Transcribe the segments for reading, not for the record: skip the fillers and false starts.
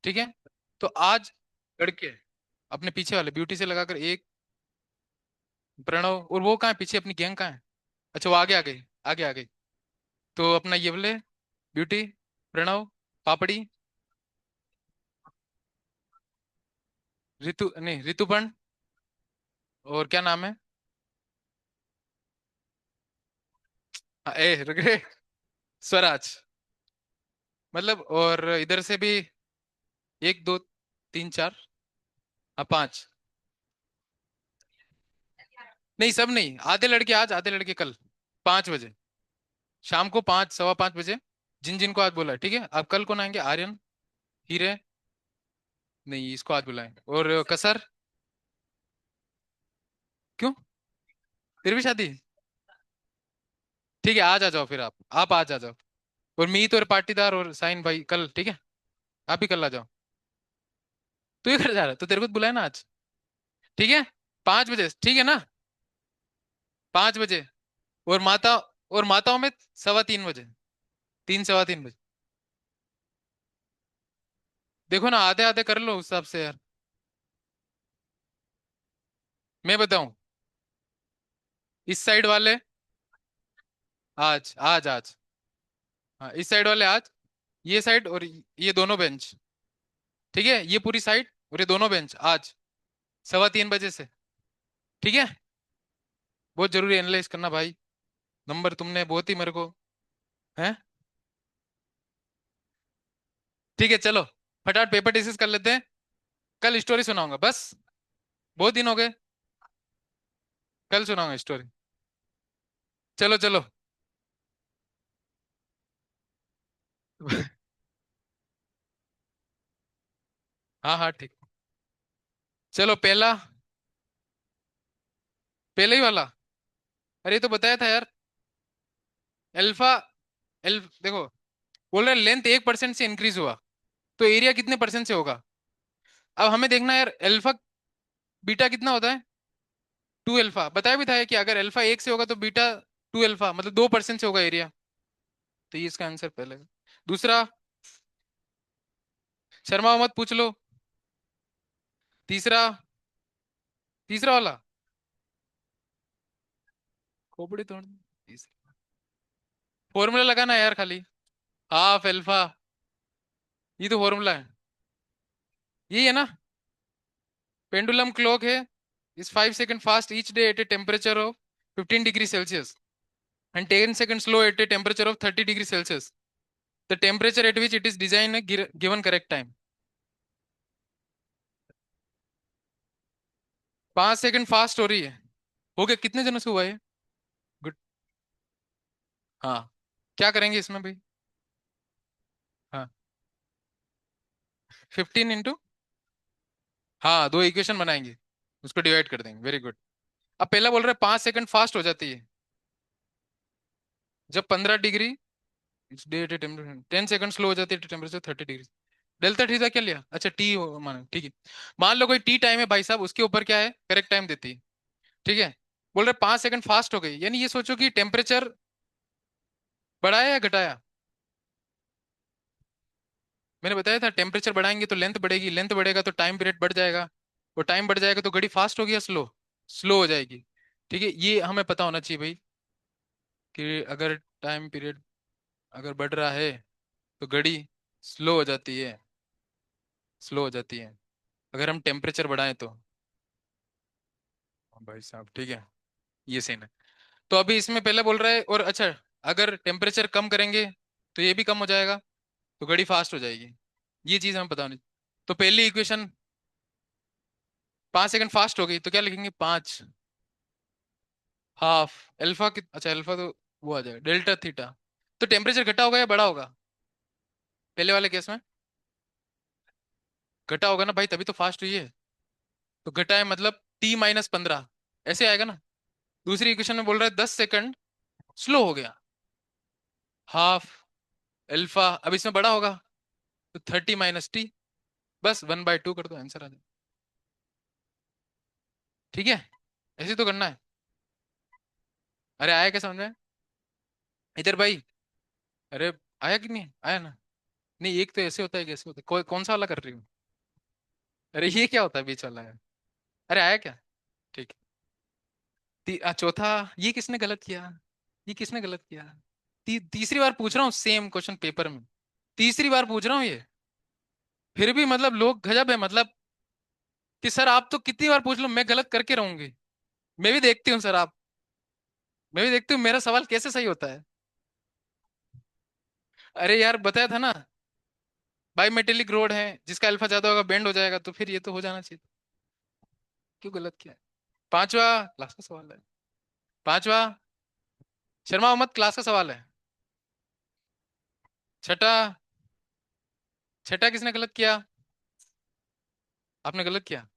ठीक है। तो आज लड़के अपने पीछे वाले ब्यूटी से लगाकर एक, प्रणव, और वो कहाँ है पीछे, अपनी गैंग कहाँ है? अच्छा वो आगे आ गई, आगे आ गई। तो अपना ये बोले, ब्यूटी, प्रणव, पापड़ी, ऋतु नहीं ऋतुपर्ण, और क्या नाम है? हाँ, ए रुक रे, स्वराज। मतलब और इधर से भी एक दो तीन चार, हाँ पांच। नहीं सब नहीं, आधे लड़के आज आधे लड़के कल, 5 बजे, शाम को 5, 5:15 बजे। जिन जिन को आज बोला है, ठीक है। अब कल कौन आएंगे? आर्यन, हीरे, नहीं इसको आज बुलाएं, और कसर। क्यों? फिर भी शादी? ठीक है आज आ जाओ फिर, आप आज आ जाओ। और मीत और पाटीदार और साइन भाई कल, ठीक है। आप भी कल आ जाओ। तू ही कर जा रहा है तो तेरे को तो बुलाया ना आज। ठीक है, 5 बजे, ठीक है ना? 5 बजे। और माता, और माताओं में 3:15 बजे, 3, 3:15 बजे। देखो ना, आधे आधे कर लो उस हिसाब से यार। मैं बताऊं, इस साइड वाले आज आज आज, हाँ इस साइड वाले आज, ये साइड और ये दोनों बेंच, ठीक है। ये पूरी साइड और ये दोनों बेंच आज 3:15 बजे से, ठीक है। बहुत जरूरी एनालाइज करना भाई, नंबर तुमने बहुत ही मेरे को है। ठीक है चलो, फटाफट पेपर डिस्कस कर लेते हैं। कल स्टोरी सुनाऊंगा बस, बहुत दिन हो गए। कल सुनाऊंगा स्टोरी। चलो चलो। हाँ हाँ ठीक। चलो पहला, पहले ही वाला। अरे ये तो बताया था यार। अल्फा, एल देखो, बोल रहे लेंथ 1% से इंक्रीज हुआ, तो एरिया कितने परसेंट से होगा? अब हमें देखना है यार, अल्फा बीटा कितना होता है? 2 अल्फा। बताया भी था कि अगर अल्फा 1 से होगा तो बीटा 2 अल्फा, मतलब 2% से होगा एरिया। तो ये इसका आंसर पहले। दूसरा, शर्मा मत पूछ लो। तीसरा, तीसरा वाला, खोपड़ी तोड़। फॉर्मूला लगाना है यार खाली, हाफ अल्फा, ये तो फॉर्मूला है। यही है ना? पेंडुलम क्लॉक है, is 5 seconds fast each day at a temperature of 15 degrees Celsius and 10 seconds slow at a temperature of 30 degrees Celsius. The temperature at which it is designed a given correct time. 5 second fast हो रही है। हो गया, कितने जनों से हुआ है? गुड। हाँ, क्या करेंगे इसमें भाई? हाँ, 15 इंटू, हाँ दो इक्वेशन बनाएंगे, उसको डिवाइड कर देंगे, वेरी गुड। अब पहला बोल रहे हैं 5 सेकंड फास्ट हो जाती है जब 15 डिग्री, 10 सेकंड स्लो हो जाती है टेम्परेचर 30 डिग्री। डेल्टा थीटा क्या लिया? अच्छा टी माना, ठीक है। मान लो कोई टी टाइम है भाई साहब, उसके ऊपर क्या है, करेक्ट टाइम देती है, ठीक है। बोल रहे 5 सेकंड फास्ट हो गई, यानी ये सोचो कि टेम्परेचर बढ़ाया या घटाया? मैंने बताया था टेम्परेचर बढ़ाएंगे तो लेंथ बढ़ेगी, लेंथ बढ़ेगा तो टाइम पीरियड बढ़ जाएगा, और टाइम बढ़ जाएगा तो घड़ी फास्ट होगी या स्लो? स्लो हो जाएगी। ठीक है, ये हमें पता होना चाहिए भाई, कि अगर टाइम पीरियड अगर बढ़ रहा है तो घड़ी स्लो हो जाती है, स्लो हो जाती है, अगर हम टेम्परेचर बढ़ाएं तो। हाँ भाई साहब ठीक है, ये सीन है। तो अभी इसमें पहले बोल रहा है, और अच्छा, अगर टेम्परेचर कम करेंगे तो ये भी कम हो जाएगा, तो घड़ी फास्ट हो जाएगी। ये चीज हमें पता होनी। तो पहली इक्वेशन, 5 सेकंड फास्ट हो गई तो क्या लिखेंगे? 5 हाफ अल्फा की, अच्छा अल्फा तो वो आ जाएगा डेल्टा थीटा। तो टेम्परेचर घटा होगा या बढ़ा होगा पहले वाले केस में? घटा होगा ना भाई, तभी तो फास्ट हुई है। तो घटा है मतलब T-15, ऐसे आएगा ना। दूसरी इक्वेशन में बोल रहा है 10 सेकंड स्लो हो गया, हाफ अल्फा, अब इसमें बड़ा होगा तो 30 - T, बस 1/2 कर दो, आंसर आ जाए। ठीक है, ऐसे तो करना है। अरे आया क्या समझ में? इधर भाई, अरे आया कि नहीं आया ना? नहीं, एक तो ऐसे होता है, कैसे होता है, कौन सा वाला कर रही हूँ? अरे ये क्या होता है बीच वाला है? अरे आया क्या? ठीक है। चौथा। ये किसने गलत किया? ये किसने गलत किया? तीसरी बार पूछ रहा हूँ सेम क्वेश्चन पेपर में। तीसरी बार पूछ रहा हूँ ये। फिर भी मतलब लोग गजब है, मतलब कि सर आप तो कितनी बार पूछ लो, मैं गलत करके रहूंगी। मैं भी देखती हूँ सर आप। मैं भी देखती हूँ मेरा सवाल कैसे सही होता है। अरे यार बताया था ना, बाई मेटेलिक रोड है, जिसका अल्फा ज्यादा होगा बेंड हो जाएगा, तो फिर ये तो हो जाना चाहिए। क्यों गलत किया? पांचवा क्लास का सवाल है। पांचवा। शर्मा मोहम्मद क्लास का सवाल है। छठा। छठा किसने गलत किया? आपने गलत किया।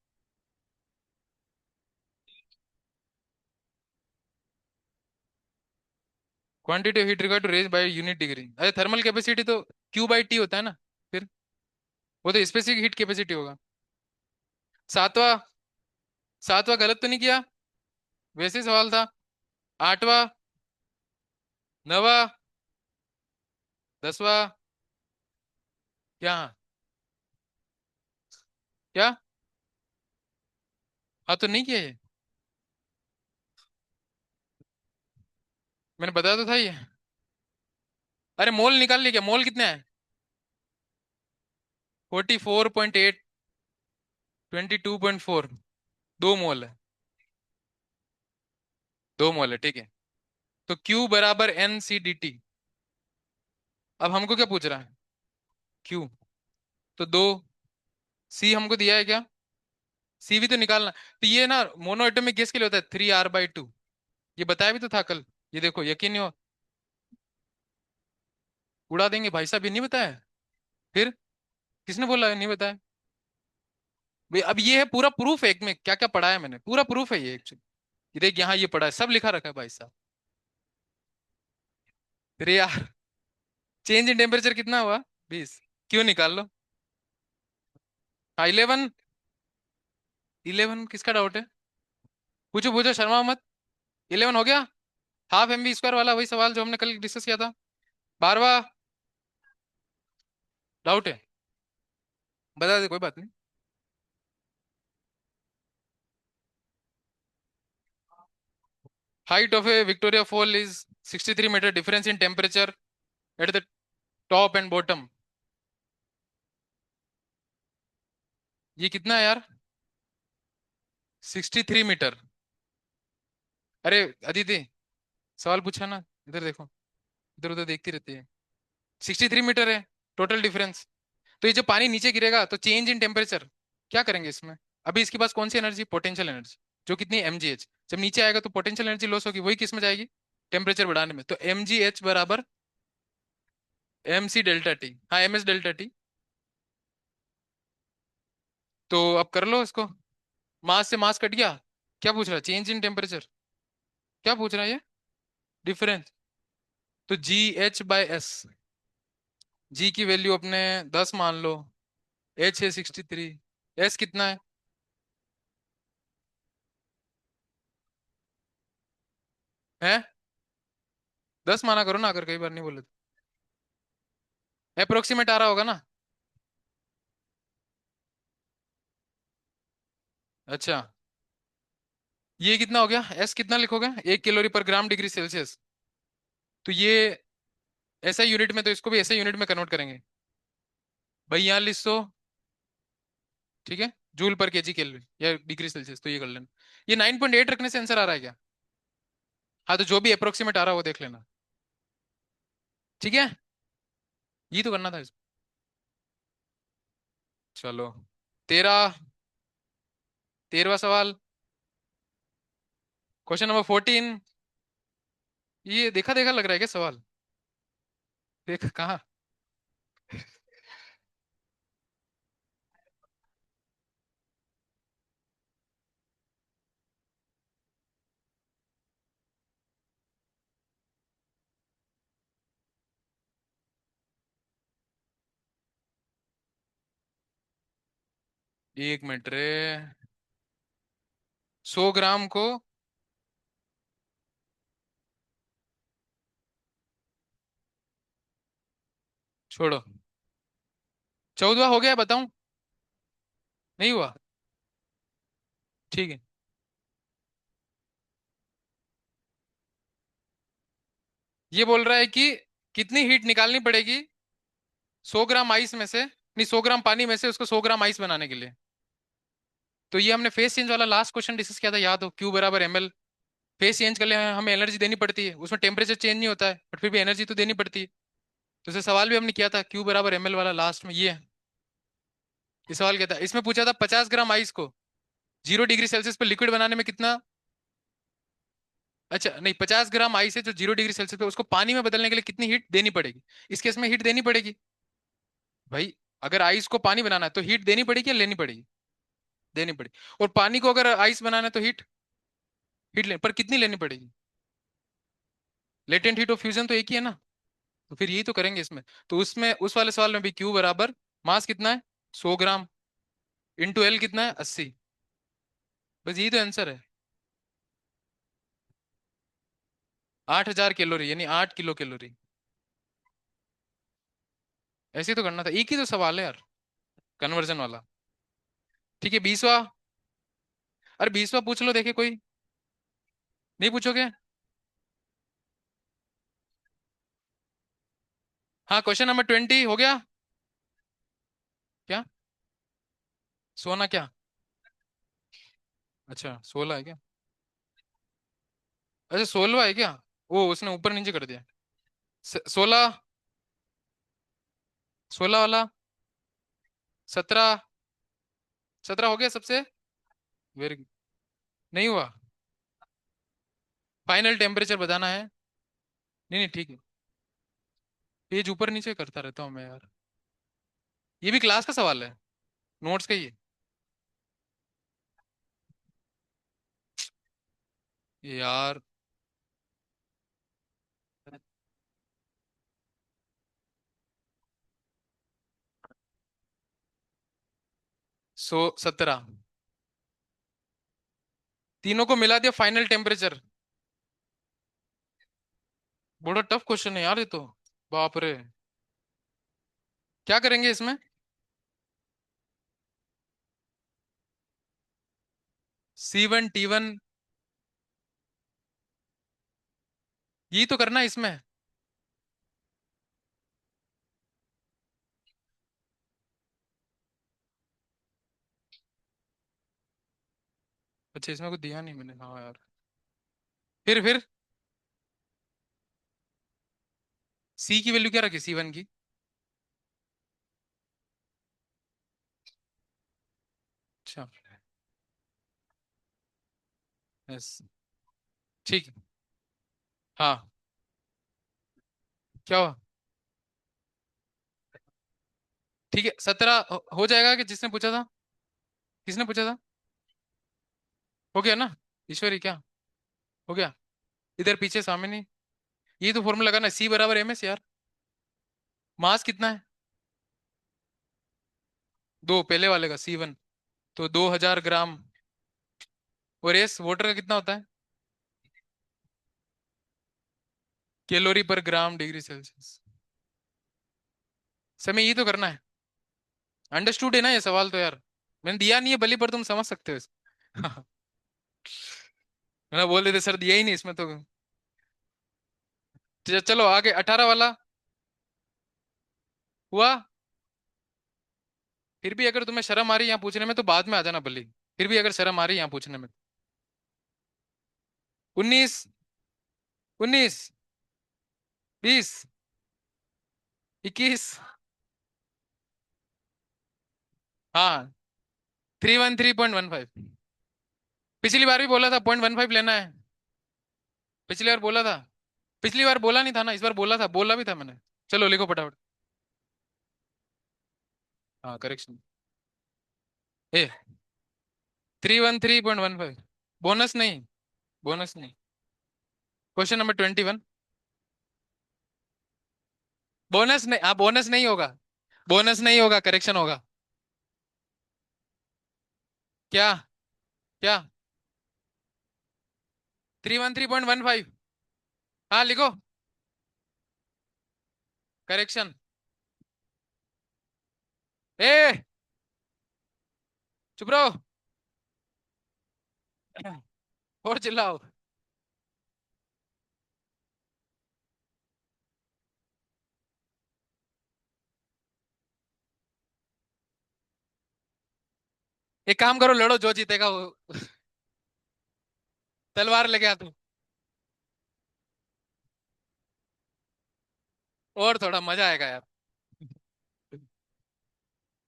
Quantity of heat required to raise by unit degree, अरे थर्मल कैपेसिटी तो क्यू बाई टी होता है ना। फिर वो तो स्पेसिफिक हीट कैपेसिटी होगा। सातवां। सातवां गलत तो नहीं किया? वैसे ही सवाल था। आठवां। नवा। दसवां। क्या? क्या? हाँ तो नहीं किया ये। मैंने बताया तो था ये। अरे मोल निकाल लिया क्या? मोल कितने हैं? 44.8। 22.4। 2 मोल है। 2 मोल है, ठीक है। तो Q बराबर NCDT। अब हमको क्या पूछ रहा है? Q। तो 2। C हमको दिया है क्या? C भी तो निकालना। तो ये ना मोनो एटॉमिक गैस के लिए होता है 3R/2। ये बताया भी तो था कल। ये देखो, यकीन नहीं हो। उड़ा देंगे भाई साहब, ये नहीं बताया? फिर किसने बोला है नहीं बताया? भाई अब ये है पूरा प्रूफ है, एक में क्या क्या पढ़ा है मैंने, पूरा प्रूफ है ये एक्चुअली। ये देख, यहाँ ये पढ़ा है, सब लिखा रखा है भाई साहब। अरे यार, चेंज इन टेम्परेचर कितना हुआ? 20। क्यों निकाल लो। हाँ 11। 11 किसका डाउट है? पूछो पूछो शर्मा मत। 11 हो गया। ½ mv² वाला वही सवाल जो हमने कल डिस्कस किया था। 12वां। डाउट है? बता दे, कोई बात नहीं। Height of a Victoria fall is 63 metre, difference in temperature at the top and bottom. ये कितना है यार? 63 मीटर। अरे अदिति, सवाल पूछा ना, इधर देखो। इधर उधर देखती रहती है। 63 मीटर है टोटल डिफरेंस। तो ये जो पानी नीचे गिरेगा तो चेंज इन टेम्परेचर क्या करेंगे इसमें? अभी इसके पास कौन सी एनर्जी? Potential energy. जो कितनी? mgh। जब नीचे आएगा तो पोटेंशियल एनर्जी लॉस होगी, वही किस में जाएगी? टेम्परेचर बढ़ाने में। तो mgh बराबर mc∆t, हाँ ms∆t। तो अब कर लो इसको। मास से मास कट गया। क्या पूछ रहा है? Change in temperature. क्या पूछ रहा है ये? डिफरेंस। तो GH/S। जी की वैल्यू अपने 10 मान लो। H है 63। S कितना है? है 10 माना करो ना, अगर कई बार नहीं बोले तो। अप्रोक्सीमेट आ रहा होगा ना? अच्छा। ये कितना हो गया? एस कितना लिखोगे? 1 कैलोरी पर ग्राम डिग्री सेल्सियस। तो ये ऐसा यूनिट में, तो इसको भी ऐसे यूनिट में कन्वर्ट करेंगे। भाई यहाँ लिख दो। ठीक है। जूल पर केजी केल्विन या डिग्री सेल्सियस, तो ये कर लेना। ये 9.8 रखने से आंसर आ रहा है क्या? हाँ तो जो भी अप्रोक्सीमेट आ रहा है वो देख लेना। ठीक है। ये तो करना था इसको। चलो। तेरा 13वां सवाल। Question number 14। ये देखा देखा लग रहा है क्या सवाल? देख कहाँ। 1 मिनट रे। 100 ग्राम को। छोड़ो। 14वां हो गया बताऊं? नहीं हुआ? ठीक है। ये बोल रहा है कि कितनी हीट निकालनी पड़ेगी 100 ग्राम आइस में से, नहीं 100 ग्राम पानी में से उसको 100 ग्राम आइस बनाने के लिए। तो ये हमने फेस चेंज वाला लास्ट क्वेश्चन डिस्कस किया था, याद हो? क्यू बराबर एम एल। फेस चेंज कर ले हमें एनर्जी देनी पड़ती है, उसमें टेम्परेचर चेंज नहीं होता है बट फिर भी एनर्जी तो देनी पड़ती है। तो इसे सवाल भी हमने किया था क्यू बराबर एम एल वाला, लास्ट में ये है। ये सवाल क्या था, इसमें पूछा था 50 ग्राम आइस को 0 डिग्री सेल्सियस पर लिक्विड बनाने में कितना। अच्छा नहीं, 50 ग्राम आइस है जो 0 डिग्री सेल्सियस पे, उसको पानी में बदलने के लिए कितनी हीट देनी पड़ेगी। इस केस में हीट देनी पड़ेगी भाई। अगर आइस को पानी बनाना है तो हीट देनी पड़ेगी या लेनी पड़ेगी? देनी पड़ेगी। और पानी को अगर आइस बनाना है तो हीट, हीट ले पर कितनी लेनी पड़ेगी? लेटेंट हीट ऑफ फ्यूजन तो एक ही है ना। तो फिर यही तो करेंगे इसमें। तो उसमें उस वाले सवाल में भी क्यू बराबर मास कितना है 100 ग्राम, इंटू एल कितना है 80। बस यही तो आंसर है। 8000 कैलोरी यानी 8 किलो कैलोरी। ऐसे ही तो करना था, एक ही तो सवाल है यार, कन्वर्जन वाला। ठीक है 20वां। अरे 20वां पूछ लो, देखे कोई। नहीं पूछोगे? हाँ क्वेश्चन नंबर 20 हो गया। क्या? सोना क्या? अच्छा 16 है क्या? अच्छा 16 है क्या? वो उसने ऊपर नीचे कर दिया। 16, 16 वाला। 17, 17 हो गया सबसे। Very good. नहीं हुआ? फाइनल टेम्परेचर बताना है। नहीं नहीं ठीक है। पेज ऊपर नीचे करता रहता हूँ मैं यार। ये भी क्लास का सवाल है, नोट्स का ही है। ये यार 117, तीनों को मिला दिया फाइनल टेम्परेचर। बड़ा टफ क्वेश्चन है यार ये तो। बाप रे। क्या करेंगे इसमें? C1 T1, यही तो करना है इसमें। अच्छा इसमें कुछ दिया नहीं मैंने, हाँ यार। फिर सी की वैल्यू क्या रखी C1 की? अच्छा। यस। ठीक है। हाँ। क्या हुआ? ठीक है 17 हो जाएगा कि जिसने पूछा था? किसने पूछा था? हो गया ना? ईश्वरी क्या? हो गया? इधर पीछे सामने नहीं। ये तो फॉर्मूला लगाना, सी बराबर एम एस यार। मास कितना है? दो, पहले वाले का C1, तो 2000 ग्राम। और एस वाटर का कितना होता है? कैलोरी पर ग्राम डिग्री सेल्सियस। समय ये तो करना है। अंडरस्टूड है ना ये सवाल तो यार। मैंने दिया नहीं है बली, पर तुम समझ सकते हो इसको। मैं बोल देते सर दिया ही नहीं इसमें तो। चलो आगे 18 वाला। हुआ? फिर भी अगर तुम्हें शर्म आ रही है यहाँ पूछने में तो बाद में आ जाना बल्ली। फिर भी अगर शर्म आ रही है यहाँ पूछने में। 19, 19, 20, 21। हाँ 313.15। पिछली बार भी बोला था 0.15 लेना है। पिछली बार बोला था। पिछली बार बोला नहीं था ना, इस बार बोला था, बोला भी था मैंने। चलो लिखो फटाफट। हाँ करेक्शन। ए 313.15। बोनस नहीं, बोनस नहीं। Question number 21। बोनस नहीं, हाँ बोनस नहीं होगा। बोनस नहीं होगा, करेक्शन होगा। क्या? क्या? 313.15। हाँ लिखो। करेक्शन। ए, चुप रहो। और चिल्लाओ। एक काम करो, लड़ो, जो जीतेगा वो। तलवार लेके आ तू। और थोड़ा मजा आएगा यार।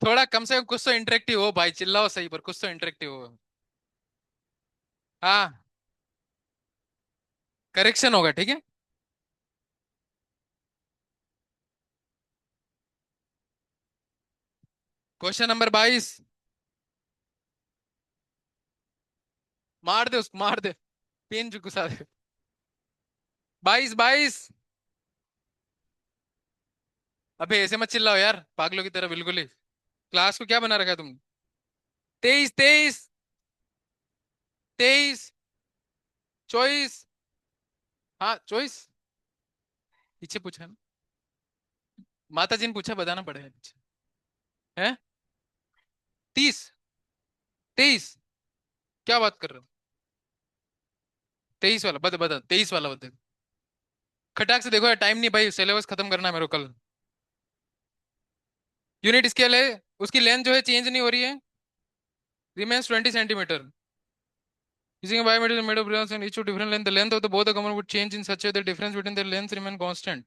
थोड़ा कम से कम कुछ तो इंटरेक्टिव हो भाई, चिल्लाओ सही पर कुछ तो इंटरेक्टिव हो। हाँ, करेक्शन होगा, ठीक है। Question number 22। मार दे उसको, मार दे। पेन जो घुसा दे। 22 22। अबे ऐसे मत चिल्लाओ यार, पागलों की तरह बिल्कुल ही। क्लास को क्या बना रखा है तुमने? 23 23। 23। चॉइस। हाँ, चॉइस। पीछे पूछा ना। माता जी ने पूछा, बताना पड़ेगा पीछे। है। 30 23। क्या बात कर रहे हो? 23 वाला बता, बता 23 वाला बता। खटाक से देखो यार, टाइम नहीं भाई, सिलेबस खत्म करना है मेरे को कल। यूनिट स्केल है। उसकी लेंथ जो है चेंज नहीं हो रही है। Remains 20 centimetre. Using a bimetal made of bronze and each of different length, the length of the both the component would change in such a way the difference between their lengths remain constant.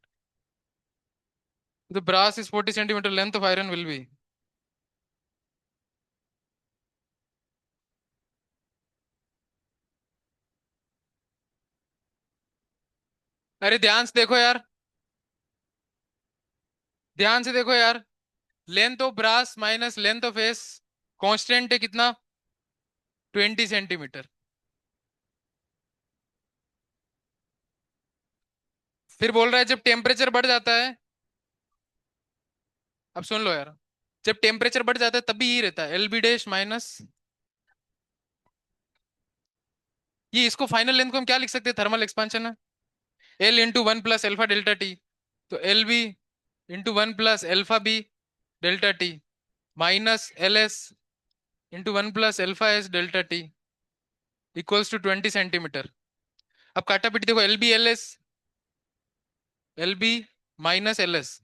The brass is 40 centimeter, length of iron will be. अरे ध्यान से देखो यार, ध्यान से देखो यार। Length of brass minus length of S constant है कितना? 20 सेंटीमीटर। फिर बोल रहा है जब टेम्परेचर बढ़ जाता है। अब सुन लो यार। जब टेम्परेचर बढ़ जाता है तब भी यही रहता है, एल बी डैश माइनस। ये इसको फाइनल लेंथ को हम क्या लिख सकते हैं, थर्मल एक्सपांशन है। L into 1 plus alpha delta T. तो L B into 1 plus alpha B delta T minus L S into 1 plus alpha S delta T equals to 20 centimetre. अब काटा पीटी देखो, L B L S, L B minus L S.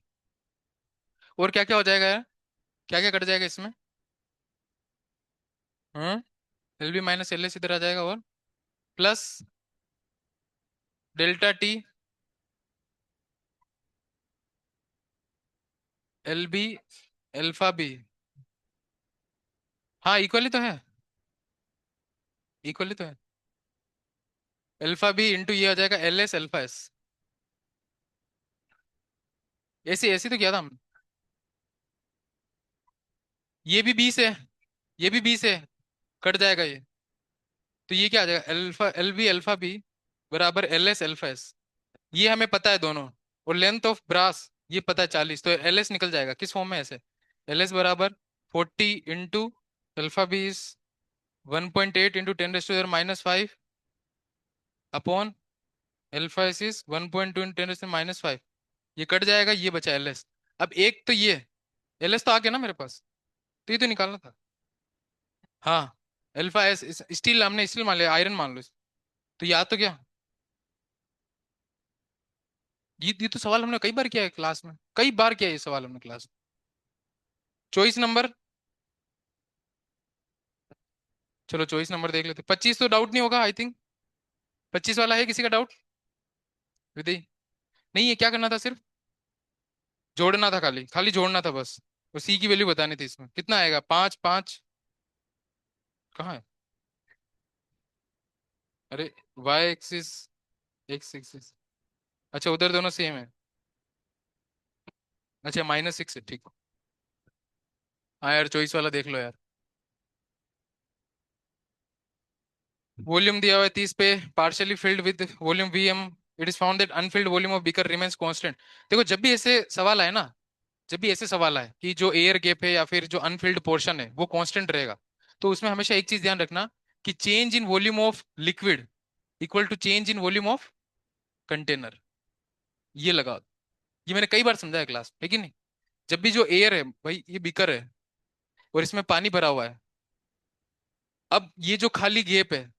और क्या क्या हो जाएगा यार? क्या क्या कट जाएगा इसमें? हाँ, L B minus L S इधर आ जाएगा, और plus delta T L B alpha B. हाँ, इक्वली तो है। इक्वली तो है। अल्फा बी इंटू ये आ जाएगा एल एस अल्फा एस। ऐसे ऐसे तो किया था हमने। ये भी 20 है, ये भी 20 है, कट जाएगा ये। तो ये क्या आ जाएगा, alpha L B alpha B बराबर एल एस अल्फा एस। ये हमें पता है दोनों। और लेंथ ऑफ ब्रास ये पता है 40, तो एल एस निकल जाएगा किस फॉर्म में ऐसे। एल एस बराबर 40 into alpha B is 1.8 into 10⁻⁻5 upon alpha S is 1.2 into 10⁻⁻5। ये कट जाएगा, ये बचा एल एस। अब एक तो ये एल एस तो आ गया ना मेरे पास, तो ये तो निकालना था। हाँ, अल्फा एस स्टील, हमने स्टील मान लिया, आयरन मान लो तो याद तो क्या। ये तो सवाल हमने कई बार किया है क्लास में, कई बार किया है ये सवाल हमने क्लास में। Choice number. चलो चॉइस नंबर देख लेते, 25 तो डाउट नहीं होगा आई थिंक। 25 वाला है किसी का डाउट? विधि। नहीं है, क्या करना था सिर्फ? जोड़ना था, खाली खाली जोड़ना था बस। और सी की वैल्यू बतानी थी, इसमें कितना आएगा, 5 5। कहाँ है? अरे, वाई एक्सिस, एक्स एक्सिस। अच्छा, उधर दोनों सेम है। अच्छा, -6 है, ठीक। हाँ यार, चॉइस वाला देख लो यार। वॉल्यूम दिया हुआ है 30 पे, partially filled with volume VM. It is found that Anfield volume of beaker remains constant. देखो, जब भी ऐसे सवाल आए ना, जब भी ऐसे सवाल आए कि जो एयर गैप है या फिर जो अनफिल्ड पोर्शन है वो कांस्टेंट रहेगा, तो उसमें हमेशा एक चीज ध्यान रखना कि change in volume of liquid equal to change in volume of container. ये लगा। ये मैंने कई बार समझाया क्लास, लेकिन जब भी जो एयर है भाई, ये बीकर है, और इसमें पानी भरा हुआ है। अब ये जो खाली गैप है,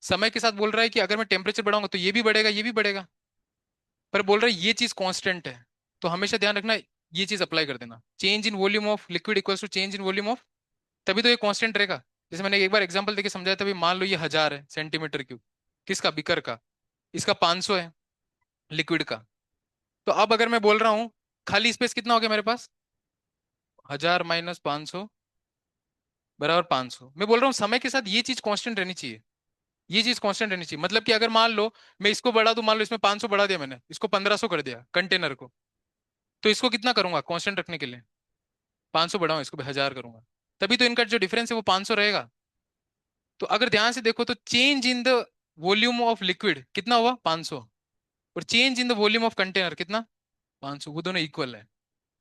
समय के साथ बोल रहा है कि अगर मैं टेम्परेचर बढ़ाऊंगा तो ये भी बढ़ेगा, ये भी बढ़ेगा, पर बोल रहा है ये चीज कांस्टेंट है। तो हमेशा ध्यान रखना, ये चीज अप्लाई कर देना, change in volume of liquid equals to change in volume of, तभी तो ये कांस्टेंट रहेगा। जैसे मैंने एक बार एग्जांपल देके समझाया था, भाई मान लो ये 1000 है सेंटीमीटर क्यूब, किसका, बिकर का, इसका 500 है लिक्विड का। तो अब अगर मैं बोल रहा हूँ खाली स्पेस कितना हो गया मेरे पास, 1000 - 500 बराबर 500। मैं बोल रहा हूँ समय के साथ ये चीज कांस्टेंट रहनी चाहिए, ये चीज कांस्टेंट रहनी चाहिए। मतलब कि अगर मान लो मैं इसको बढ़ा दूं, मान लो इसमें 500 बढ़ा दिया मैंने, इसको 1500 कर दिया कंटेनर को, तो इसको कितना करूंगा कांस्टेंट रखने के लिए, 500 बढ़ाऊं, इसको भी 1000 करूंगा, तभी तो इनका जो डिफरेंस है वो 500 रहेगा। तो अगर ध्यान से देखो तो change in the volume of liquid कितना हुआ, 500, और change in the volume of container कितना, 500, वो दोनों इक्वल है।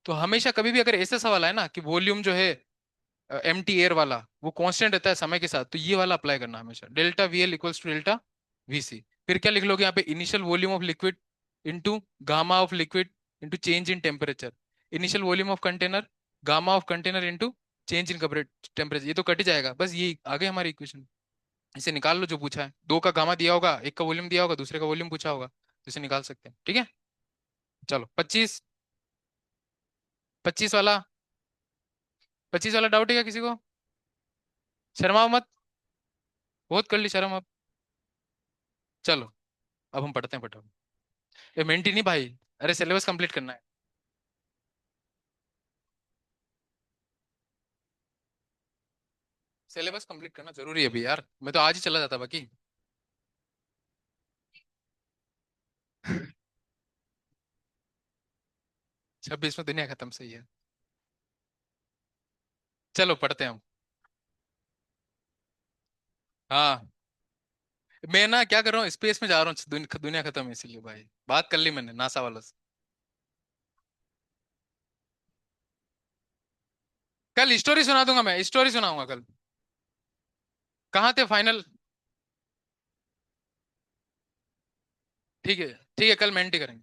तो हमेशा कभी भी अगर ऐसा सवाल है ना कि वॉल्यूम जो है एम टी एयर वाला वो कांस्टेंट रहता है समय के साथ, तो ये वाला अप्लाई करना हमेशा, delta V L equals to delta V C. फिर क्या लिख लोगे यहाँ पे, initial volume of liquid into gamma of liquid into change in temperature, initial volume of container gamma of container into change in temperature. ये तो cut ही जाएगा, बस ये आगे हमारी इक्वेशन। इसे निकाल लो जो पूछा है, दो का गामा दिया होगा, एक का वॉल्यूम दिया होगा, दूसरे का वॉल्यूम पूछा होगा, तो इसे निकाल सकते हैं। ठीक है, चलो 25, 25 वाला, 25 वाला डाउट है क्या किसी को, शर्माओ मत, बहुत कर ली शर्म अब। चलो अब हम पढ़ते हैं फटाफट। ये मेंटी नहीं भाई, अरे सिलेबस कंप्लीट करना है। सिलेबस कंप्लीट करना जरूरी है अभी यार, मैं तो आज ही चला जाता बाकी। 26 में दुनिया खत्म, सही है। चलो पढ़ते हैं हम। हाँ, मैं ना क्या कर रहा हूँ, स्पेस में जा रहा हूँ, दुनिया खत्म है इसीलिए भाई, बात कर ली मैंने नासा वालों से। कल स्टोरी सुना दूंगा, मैं स्टोरी सुनाऊंगा कल। कहाँ थे फाइनल। ठीक है, ठीक है, कल मेंटी करेंगे।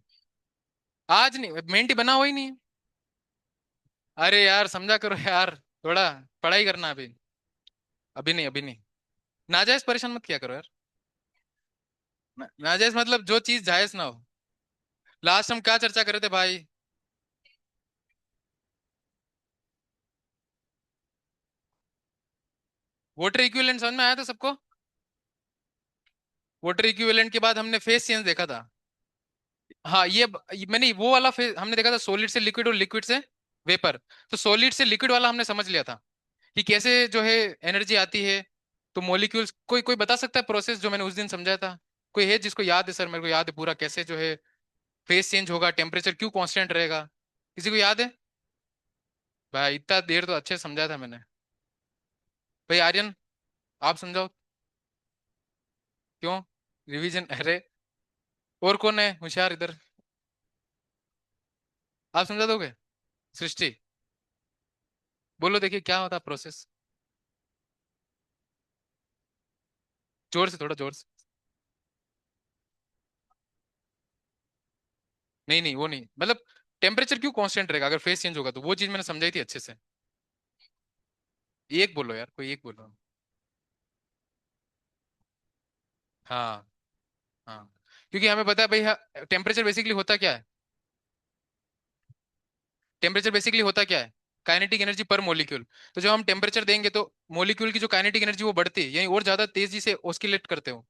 आज नहीं, मेंटी बना हुआ ही नहीं है। अरे यार समझा करो यार, थोड़ा पढ़ाई करना अभी। अभी नहीं, अभी नहीं, नाजायज परेशान मत किया करो यार। नाजायज मतलब जो चीज जायज ना हो। लास्ट हम क्या चर्चा कर रहे थे भाई, वाटर इक्विवेलेंट समझ में आया था सबको। वाटर इक्विवेलेंट के बाद हमने फेस चेंज देखा था। हाँ ये मैंने वो वाला फेस हमने देखा था, सॉलिड से लिक्विड और लिक्विड से वेपर। तो सॉलिड से लिक्विड वाला हमने समझ लिया था कि कैसे जो है एनर्जी आती है। तो मॉलिक्यूल्स, कोई कोई बता सकता है प्रोसेस जो मैंने उस दिन समझाया था, कोई है जिसको याद है, सर मेरे को याद है पूरा, कैसे जो है फेस चेंज होगा, टेम्परेचर क्यों कांस्टेंट रहेगा, किसी को याद है। भाई इतना देर तो अच्छे से समझाया था मैंने। भाई आर्यन, आप समझाओ। क्यों, रिवीजन, अरे और कौन है होशियार इधर, आप समझा दोगे। सृष्टि, बोलो देखिए क्या होता प्रोसेस, जोर से, थोड़ा जोर से। नहीं नहीं वो नहीं, मतलब टेम्परेचर क्यों कांस्टेंट रहेगा अगर फेस चेंज होगा, तो वो चीज मैंने समझाई थी अच्छे से। एक बोलो यार, कोई एक बोलो। हाँ, हाँ, क्योंकि हमें पता है भाई, टेम्परेचर बेसिकली होता क्या है, टेम्परेचर बेसिकली होता क्या है, काइनेटिक एनर्जी पर मॉलिक्यूल। तो जब हम टेम्परेचर देंगे तो मॉलिक्यूल की जो काइनेटिक एनर्जी वो बढ़ती है, यानी और ज्यादा तेजी से ऑस्किलेट करते हो।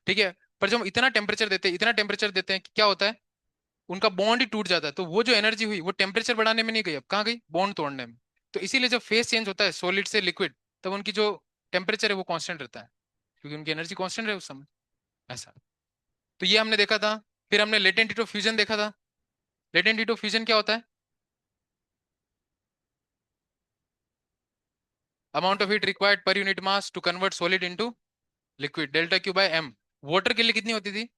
ठीक है, पर जब हम इतना टेम्परेचर देते हैं, इतना टेम्परेचर देते हैं कि क्या होता है, उनका बॉन्ड ही टूट जाता है। तो वो जो एनर्जी हुई वो टेम्परेचर बढ़ाने में नहीं गई, अब कहाँ गई, बॉन्ड तोड़ने में। तो इसीलिए जब फेस चेंज होता है सॉलिड से लिक्विड, तब उनकी जो टेम्परेचर है वो कांस्टेंट रहता है, क्योंकि उनकी एनर्जी कांस्टेंट है उस समय, ऐसा। तो ये हमने देखा था। फिर हमने लेटेंट हीट ऑफ फ्यूजन देखा था। लेटेंट हीट ऑफ फ्यूजन क्या होता है, amount of heat required per unit mass to convert solid into liquid, delta Q by M. Water के लिए कितनी होती थी,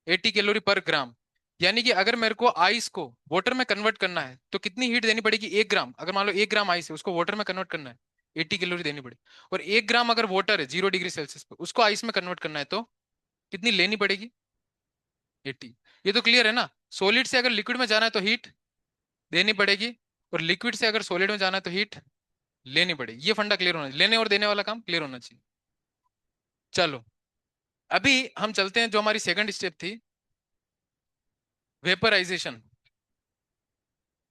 80 कैलोरी पर ग्राम। यानी कि अगर मेरे को आइस को वाटर में कन्वर्ट करना है तो कितनी हीट देनी पड़ेगी, 1 ग्राम, अगर मान लो 1 ग्राम आइस है उसको वाटर में कन्वर्ट करना है, 80 कैलोरी देनी पड़ेगी। और 1 ग्राम अगर वाटर है 0 डिग्री सेल्सियस पे, उसको आइस में कन्वर्ट करना है तो कितनी लेनी पड़ेगी, 80। ये तो क्लियर है ना। सॉलिड से अगर लिक्विड में जाना है तो हीट देनी पड़ेगी, और लिक्विड से अगर सॉलिड में जाना है तो हीट लेनी पड़ेगी, ये फंडा क्लियर होना चाहिए, लेने और देने वाला काम क्लियर होना चाहिए। चलो, अभी हम चलते हैं, जो हमारी सेकंड स्टेप थी, वेपराइजेशन।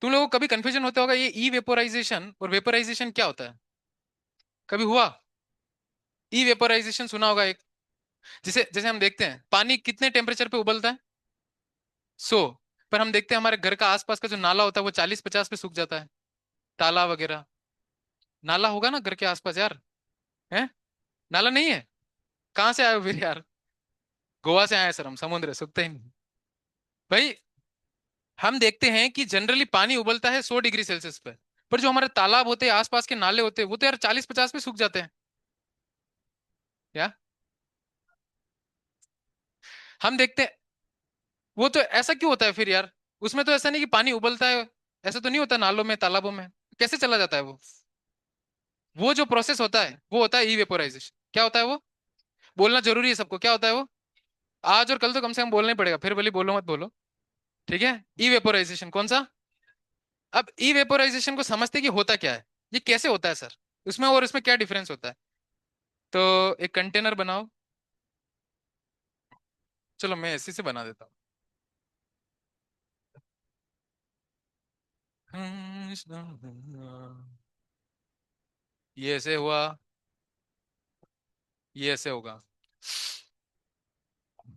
तुम लोगों को कभी कंफ्यूजन होता होगा, ये ई वेपोराइजेशन और वेपोराइजेशन क्या होता है? कभी हुआ? ई वेपोराइजेशन सुना होगा एक, जिसे जैसे हम देखते हैं पानी कितने टेम्परेचर पे उबलता है, 100। पर हम देखते हैं हमारे घर का आसपास का जो नाला होता है वो 40-50 पे सूख जाता है, ताला वगैरह। नाला होगा ना घर के आसपास यार, है? नाला नहीं है? कहाँ से आए हो फिर यार? गोवा से आए हैं सर हम, समुद्र है, सूखते ही नहीं भाई। हम देखते हैं कि जनरली पानी उबलता है 100 डिग्री सेल्सियस पे, पर जो हमारे तालाब होते हैं, आसपास के नाले होते हैं, वो तो यार 40-50 पे सूख जाते हैं। क्या? हम देखते हैं, वो तो ऐसा क्यों होता है फिर यार? उसमें तो ऐसा नहीं कि पानी उबलता है, ऐसा तो नहीं होता नालों में तालाबों में, कैसे चला जाता है वो जो प्रोसेस होता है वो होता है इवेपोराइजेशन। क्या होता है वो? बोलना जरूरी है सबको, क्या होता है वो? आज और कल तो कम से कम बोलना ही पड़ेगा, फिर भले बोलो मत बोलो। ठीक है, इवेपोराइजेशन कौन सा? अब इवेपोराइजेशन को समझते कि होता क्या है, ये कैसे होता है सर, उसमें और इसमें क्या डिफरेंस होता है। तो एक कंटेनर बनाओ, चलो मैं इसी से बना देता हूँ। ये ऐसे हुआ, ये ऐसे होगा।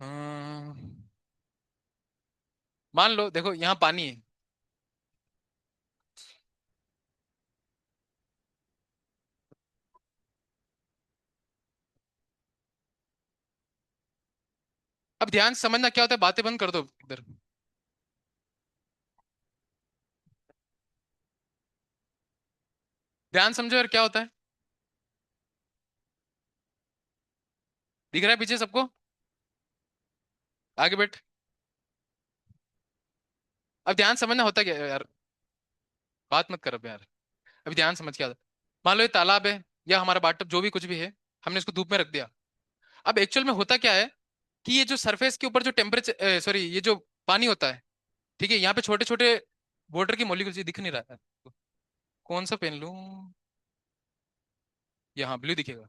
हम्म, मान लो देखो यहाँ पानी है। अब ध्यान से समझना क्या होता है, बातें बंद कर दो इधर। ध्यान समझो यार, क्या होता है? दिख रहा है पीछे सबको? आगे बैठ। अब ध्यान समझना होता क्या है यार, बात मत कर अब यार। अभी ध्यान समझ क्या होता है। मान लो ये तालाब है, या हमारा बाथटब, जो भी कुछ भी है, हमने इसको धूप में रख दिया। अब एक्चुअल में होता क्या है कि ये जो सरफेस के ऊपर जो टेम्परेचर, सॉरी, ये जो पानी होता है, ठीक है, यहाँ पे छोटे छोटे वाटर की मॉलिक्यूल्स दिख नहीं रहा है। कौन सा पेन लूं? यहाँ ब्लू दिखेगा।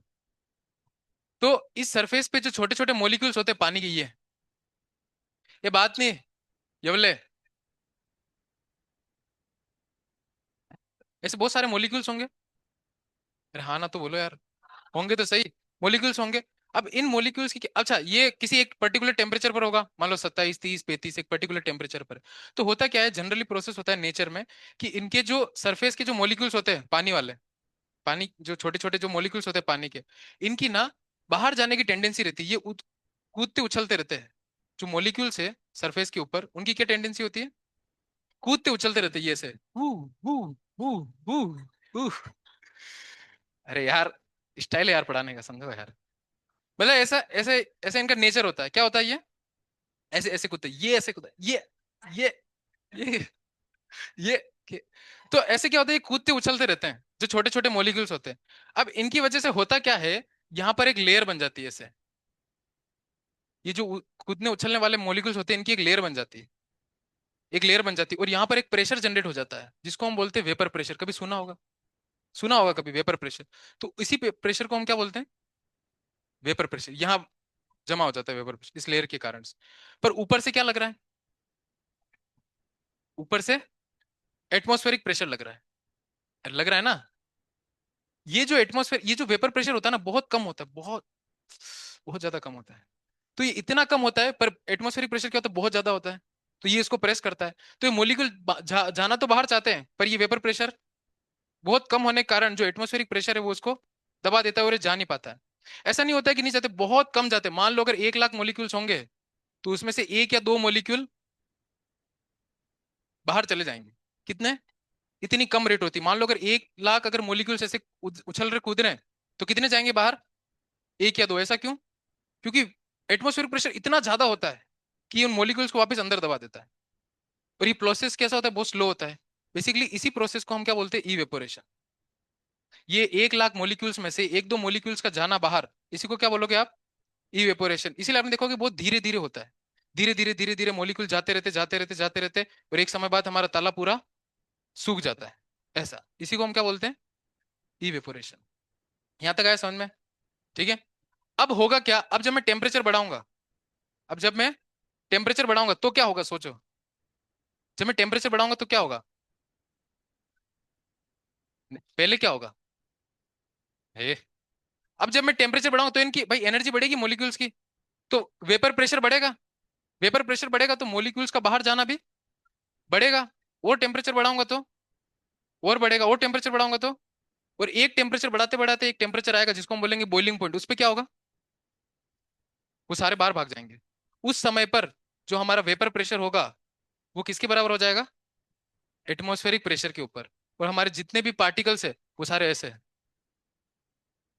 तो इस सरफेस पे जो छोटे छोटे मॉलिक्यूल्स होते हैं पानी के, ये बात नहीं, ये बोले, ऐसे बहुत सारे मॉलिक्यूल्स होंगे। अरे हाँ ना तो बोलो यार, होंगे तो सही, मॉलिक्यूल्स होंगे। अब इन मॉलिक्यूल्स की अच्छा, ये किसी एक पर्टिकुलर टेम्परेचर पर होगा, मान लो 27, 30, 35, एक पर्टिकुलर टेम्परेचर पर। तो होता क्या है, जनरली प्रोसेस होता है नेचर में कि इनके जो सरफेस के जो मॉलिक्यूल्स होते हैं पानी वाले, पानी जो छोटे छोटे जो मॉलिक्यूल्स होते हैं पानी के, इनकी ना बाहर जाने की टेंडेंसी रहती है, ये कूदते उछलते रहते हैं। जो मॉलिक्यूल्स है सरफेस के ऊपर, उनकी क्या टेंडेंसी होती है? कूदते उछलते रहते हैं, ये ऐसे who who who who who. अरे यार, स्टाइल है यार पढ़ाने का, समझो यार। मतलब ऐसा ऐसे ऐसे इनका नेचर होता है, क्या होता है ये? ऐसे ऐसे कूदते, ये ऐसे कूदते, ये ये ये ये- तो ऐसे क्या होता है, ये कूदते उछलते रहते हैं, जो छोटे छोटे मॉलिक्यूल्स होते हैं। अब इनकी वजह से होता क्या है, यहाँ पर एक लेयर बन जाती है ऐसे, ये जो कूदने उछलने वाले मॉलिक्यूल्स होते हैं, इनकी एक लेयर बन जाती है, एक लेयर बन जाती है, और यहाँ पर एक प्रेशर जनरेट हो जाता है, जिसको हम बोलते हैं वेपर प्रेशर। कभी सुना होगा, सुना होगा कभी वेपर प्रेशर। तो इसी प्रेशर को हम क्या बोलते हैं? Vapour pressure. यहाँ जमा हो जाता है वेपर प्रेशर इस लेयर के कारण से। पर ऊपर से क्या लग रहा है? ऊपर से एटमॉस्फेरिक प्रेशर लग रहा है, लग रहा है ना? ये जो एटमॉस्फेयर, ये जो वेपर प्रेशर होता है ना, बहुत कम होता है, बहुत बहुत ज्यादा कम होता है। तो ये इतना कम होता है, पर एटमॉस्फेरिक प्रेशर क्या होता है, बहुत ज्यादा होता है। तो ये इसको प्रेस करता है, तो ये मोलिक्यूल जाना तो बाहर चाहते हैं, पर ये वेपर प्रेशर बहुत कम होने के कारण जो एटमॉस्फेरिक प्रेशर है वो उसको दबा देता है, और ये जा नहीं पाता है। ऐसा नहीं होता है कि नहीं जाते, बहुत कम जाते हैं। मान लो अगर 1 लाख मॉलिक्यूल्स होंगे, तो उसमें से एक या दो मॉलिक्यूल बाहर चले जाएंगे। कितने? इतनी कम रेट होती है। मान लो अगर 1 लाख अगर मॉलिक्यूल्स ऐसे उछल रहे कूद रहे हैं, तो कितने जाएंगे बाहर? एक या दो। ऐसा क्यों? क्योंकि एटमॉस्फेरिक प्रेशर इतना ज्यादा होता है कि उन मॉलिक्यूल्स को वापस अंदर दबा देता है। और ये प्रोसेस कैसा होता है, बहुत स्लो होता है। बेसिकली इसी प्रोसेस को हम क्या बोलते हैं, इवेपोरेशन। ये 1 लाख मॉलिक्यूल्स में से एक दो मॉलिक्यूल्स का जाना बाहर, इसी को क्या बोलोगे आप? इवेपोरेशन। इसीलिए आपने देखोगे बहुत धीरे धीरे होता है, धीरे धीरे धीरे धीरे मॉलिक्यूल जाते रहते जाते रहते जाते रहते, और एक समय बाद हमारा ताला पूरा सूख जाता है। ऐसा, इसी को हम क्या बोलते हैं? इवेपोरेशन। यहां तक आया समझ में? ठीक है। अब होगा क्या, अब जब मैं टेम्परेचर बढ़ाऊंगा, अब जब मैं टेम्परेचर बढ़ाऊंगा तो क्या होगा सोचो। जब मैं टेम्परेचर बढ़ाऊंगा तो क्या होगा? पहले क्या होगा? ए, अब जब मैं टेम्परेचर बढ़ाऊंगा तो इनकी भाई एनर्जी बढ़ेगी मॉलिक्यूल्स की। तो वेपर प्रेशर बढ़ेगा। वेपर प्रेशर बढ़ेगा तो मॉलिक्यूल्स का बाहर जाना भी बढ़ेगा। और टेम्परेचर बढ़ाऊंगा तो और बढ़ेगा, और टेम्परेचर बढ़ाऊंगा तो। और एक टेम्परेचर बढ़ाते बढ़ाते एक टेम्परेचर आएगा जिसको हम बोलेंगे बॉइलिंग पॉइंट, उस पर क्या होगा? वो सारे बाहर भाग जाएंगे। उस समय पर जो हमारा वेपर प्रेशर होगा वो किसके बराबर हो जाएगा? एटमॉस्फेरिक प्रेशर के ऊपर। और हमारे जितने भी पार्टिकल्स है वो सारे ऐसे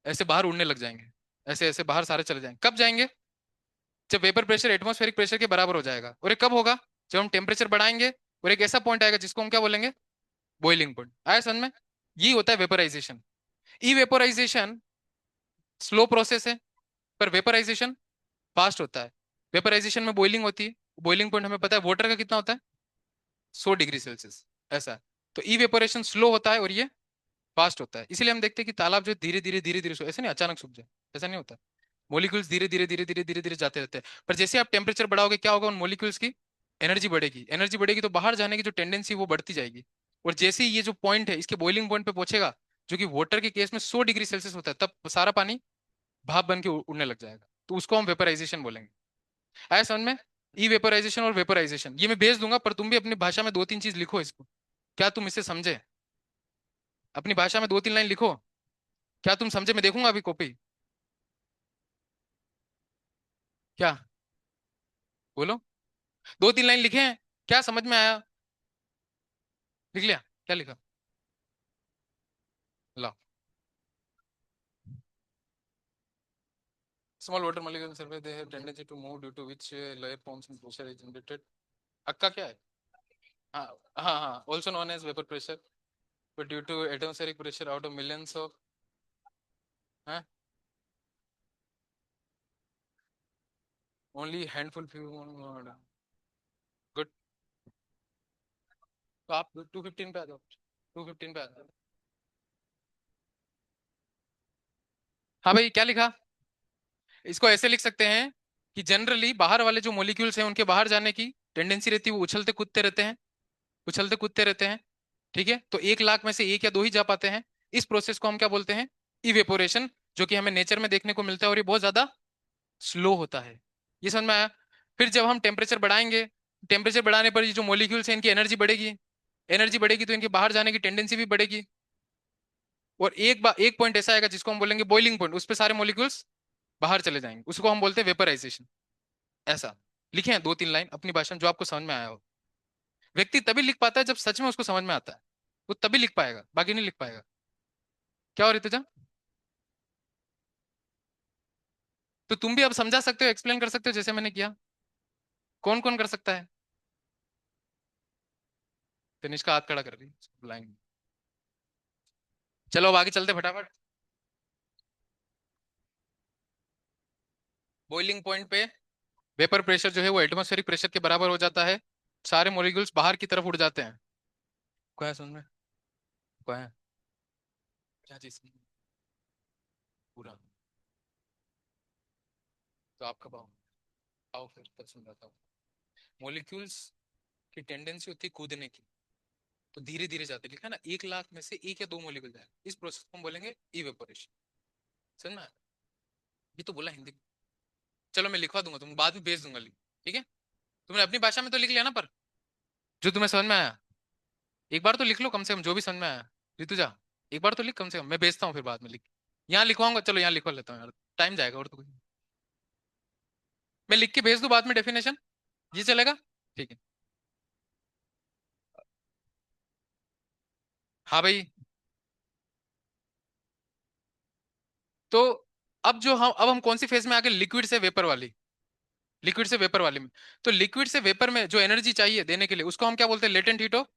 ऐसे बाहर उड़ने लग जाएंगे। ऐसे ऐसे बाहर सारे चले जाएंगे। कब जाएंगे? जब वेपर प्रेशर एटमॉस्फेरिक प्रेशर के बराबर हो जाएगा। और ये कब होगा? जब हम टेम्परेचर बढ़ाएंगे और एक ऐसा पॉइंट आएगा जिसको हम क्या बोलेंगे? Boiling point. आया समझ में? यही होता है वेपराइजेशन। ई वेपोराइजेशन स्लो प्रोसेस है, पर वेपराइजेशन फास्ट होता है। वेपराइजेशन में बॉइलिंग होती है। बॉइलिंग पॉइंट हमें पता है वाटर का कितना होता है? 100 डिग्री सेल्सियस। ऐसा है। तो ई वेपोरेशन स्लो होता है और ये फास्ट होता है। इसलिए हम देखते हैं कि तालाब जो धीरे धीरे धीरे धीरे ऐसे नहीं अचानक सूख जाए। ऐसा नहीं होता। मॉलिक्यूल्स धीरे धीरे धीरे धीरे धीरे धीरे जाते रहते हैं। पर जैसे आप टेम्परेचर बढ़ाओगे क्या होगा? उन मॉलिक्यूल्स की एनर्जी बढ़ेगी। एनर्जी बढ़ेगी तो बाहर जाने की जो टेंडेंसी वो बढ़ती जाएगी। और जैसे ही ये जो पॉइंट है इसके बॉइलिंग पॉइंट पे पहुंचेगा, जो कि वाटर के केस में 100 डिग्री सेल्सियस होता है, तब सारा पानी भाप बन के उड़ने लग जाएगा। तो उसको हम वेपराइजेशन बोलेंगे। आया समझ में? ई वेपराइजेशन और वेपराइजेशन ये मैं भेज दूंगा, पर तुम भी अपनी भाषा में दो तीन चीज लिखो इसको। क्या तुम इसे समझे? अपनी भाषा में दो तीन लाइन लिखो। क्या तुम समझे? मैं देखूंगा अभी कॉपी। क्या? बोलो। दो तीन लाइन लिखे हैं। क्या समझ में आया? लिख लिया? क्या लिखा? ला। Small water molecule surface they have tendency to move due to which layer forms and pressure is generated. अक्का क्या है? हाँ हाँ हाँ, also known as vapour pressure, but due to atmospheric pressure out of millions of only handful few. Good. तो आप 215 पे आ जाओ। 215 पे आ जाओ। हाँ भाई, क्या लिखा? इसको ऐसे लिख सकते हैं कि जनरली बाहर वाले जो मॉलिक्यूल्स हैं उनके बाहर जाने की टेंडेंसी रहती है, वो उछलते कूदते रहते हैं। उछलते कूदते रहते हैं। ठीक है, तो 1 लाख में से एक या दो ही जा पाते हैं। इस प्रोसेस को हम क्या बोलते हैं? इवेपोरेशन। जो कि हमें नेचर में देखने को मिलता है और ये बहुत ज्यादा स्लो होता है। ये समझ में आया? फिर जब हम टेम्परेचर बढ़ाएंगे, टेम्परेचर बढ़ाने पर ये जो मॉलिक्यूल्स हैं इनकी एनर्जी बढ़ेगी। एनर्जी बढ़ेगी तो इनके बाहर जाने की टेंडेंसी भी बढ़ेगी। और एक पॉइंट ऐसा आएगा जिसको हम बोलेंगे बॉइलिंग पॉइंट, उस पर सारे मॉलिक्यूल्स बाहर चले जाएंगे। उसको हम बोलते हैं वेपराइजेशन। ऐसा लिखे हैं दो तीन लाइन अपनी भाषा में जो आपको समझ में आया हो। व्यक्ति तभी लिख पाता है जब सच में उसको समझ में आता है। वो तभी लिख पाएगा, बाकी नहीं लिख पाएगा। क्या हो रही? तो तुम भी अब समझा सकते हो, एक्सप्लेन कर सकते हो जैसे मैंने किया। कौन कौन कर सकता है? तनिष्का हाथ खड़ा कर रही है, बुलाएंगे। चलो अब आगे चलते फटाफट। बॉइलिंग पॉइंट पे वेपर प्रेशर जो है वो एटमॉस्फेरिक प्रेशर के बराबर हो जाता है। सारे मॉलिक्यूल्स बाहर की तरफ उड़ जाते हैं। क्या है सुन में? क्या है? क्या चीज? पूरा। तो आप कब आओ? आओ फिर तब समझाता हूँ। मॉलिक्यूल्स की टेंडेंसी होती है कूदने की। तो धीरे धीरे जाते हैं। लिखा है ना, 1 लाख में से एक या दो मॉलिक्यूल जाए, इस प्रोसेस को हम बोलेंगे इवेपोरेशन। समझ में आया? ये तो बोला हिंदी में। चलो मैं लिखवा दूंगा, तुम बाद में भेज दूंगा लिंक। ठीक है? तुमने अपनी भाषा में तो लिख लिया ना, पर जो तुम्हें समझ में आया एक बार तो लिख लो कम से कम, जो भी समझ में आया। ऋतुजा, एक बार तो लिख कम से कम, मैं भेजता हूँ फिर बाद में लिख। यहाँ लिखवाऊंगा, चलो यहाँ लिखवा लेता हूँ यार। टाइम जाएगा और तो कुछ नहीं। मैं लिख के भेज दूँ बाद में डेफिनेशन। ये चलेगा? ठीक है। हाँ भाई। तो अब हम कौन सी फेज में आगे? लिक्विड से वेपर वाली। लिक्विड से वेपर वाली में। तो लिक्विड से वेपर में जो एनर्जी चाहिए देने के लिए उसको हम क्या बोलते हैं? Latent heat of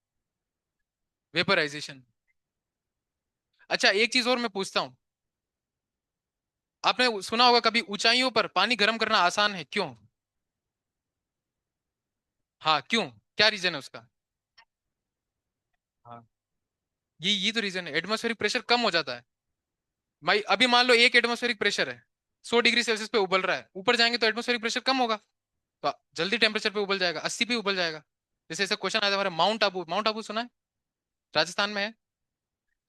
vaporization. अच्छा, एक चीज और मैं पूछता हूँ। आपने सुना होगा कभी ऊंचाइयों पर पानी गर्म करना आसान है, क्यों? हाँ, क्यों? क्या रीजन है उसका? हाँ, ये तो रीजन है, एटमॉस्फेरिक प्रेशर कम हो जाता है। भाई अभी मान लो एक एटमॉस्फेरिक प्रेशर है, 100 डिग्री सेल्सियस पे उबल रहा है, ऊपर जाएंगे तो एटमॉस्फेरिक प्रेशर कम होगा, तो जल्दी टेम्परेचर पे उबल जाएगा, 80 पे उबल जाएगा। जैसे ऐसा क्वेश्चन आया था हमारे माउंट आबू, माउंट आबू सुना है, राजस्थान में है,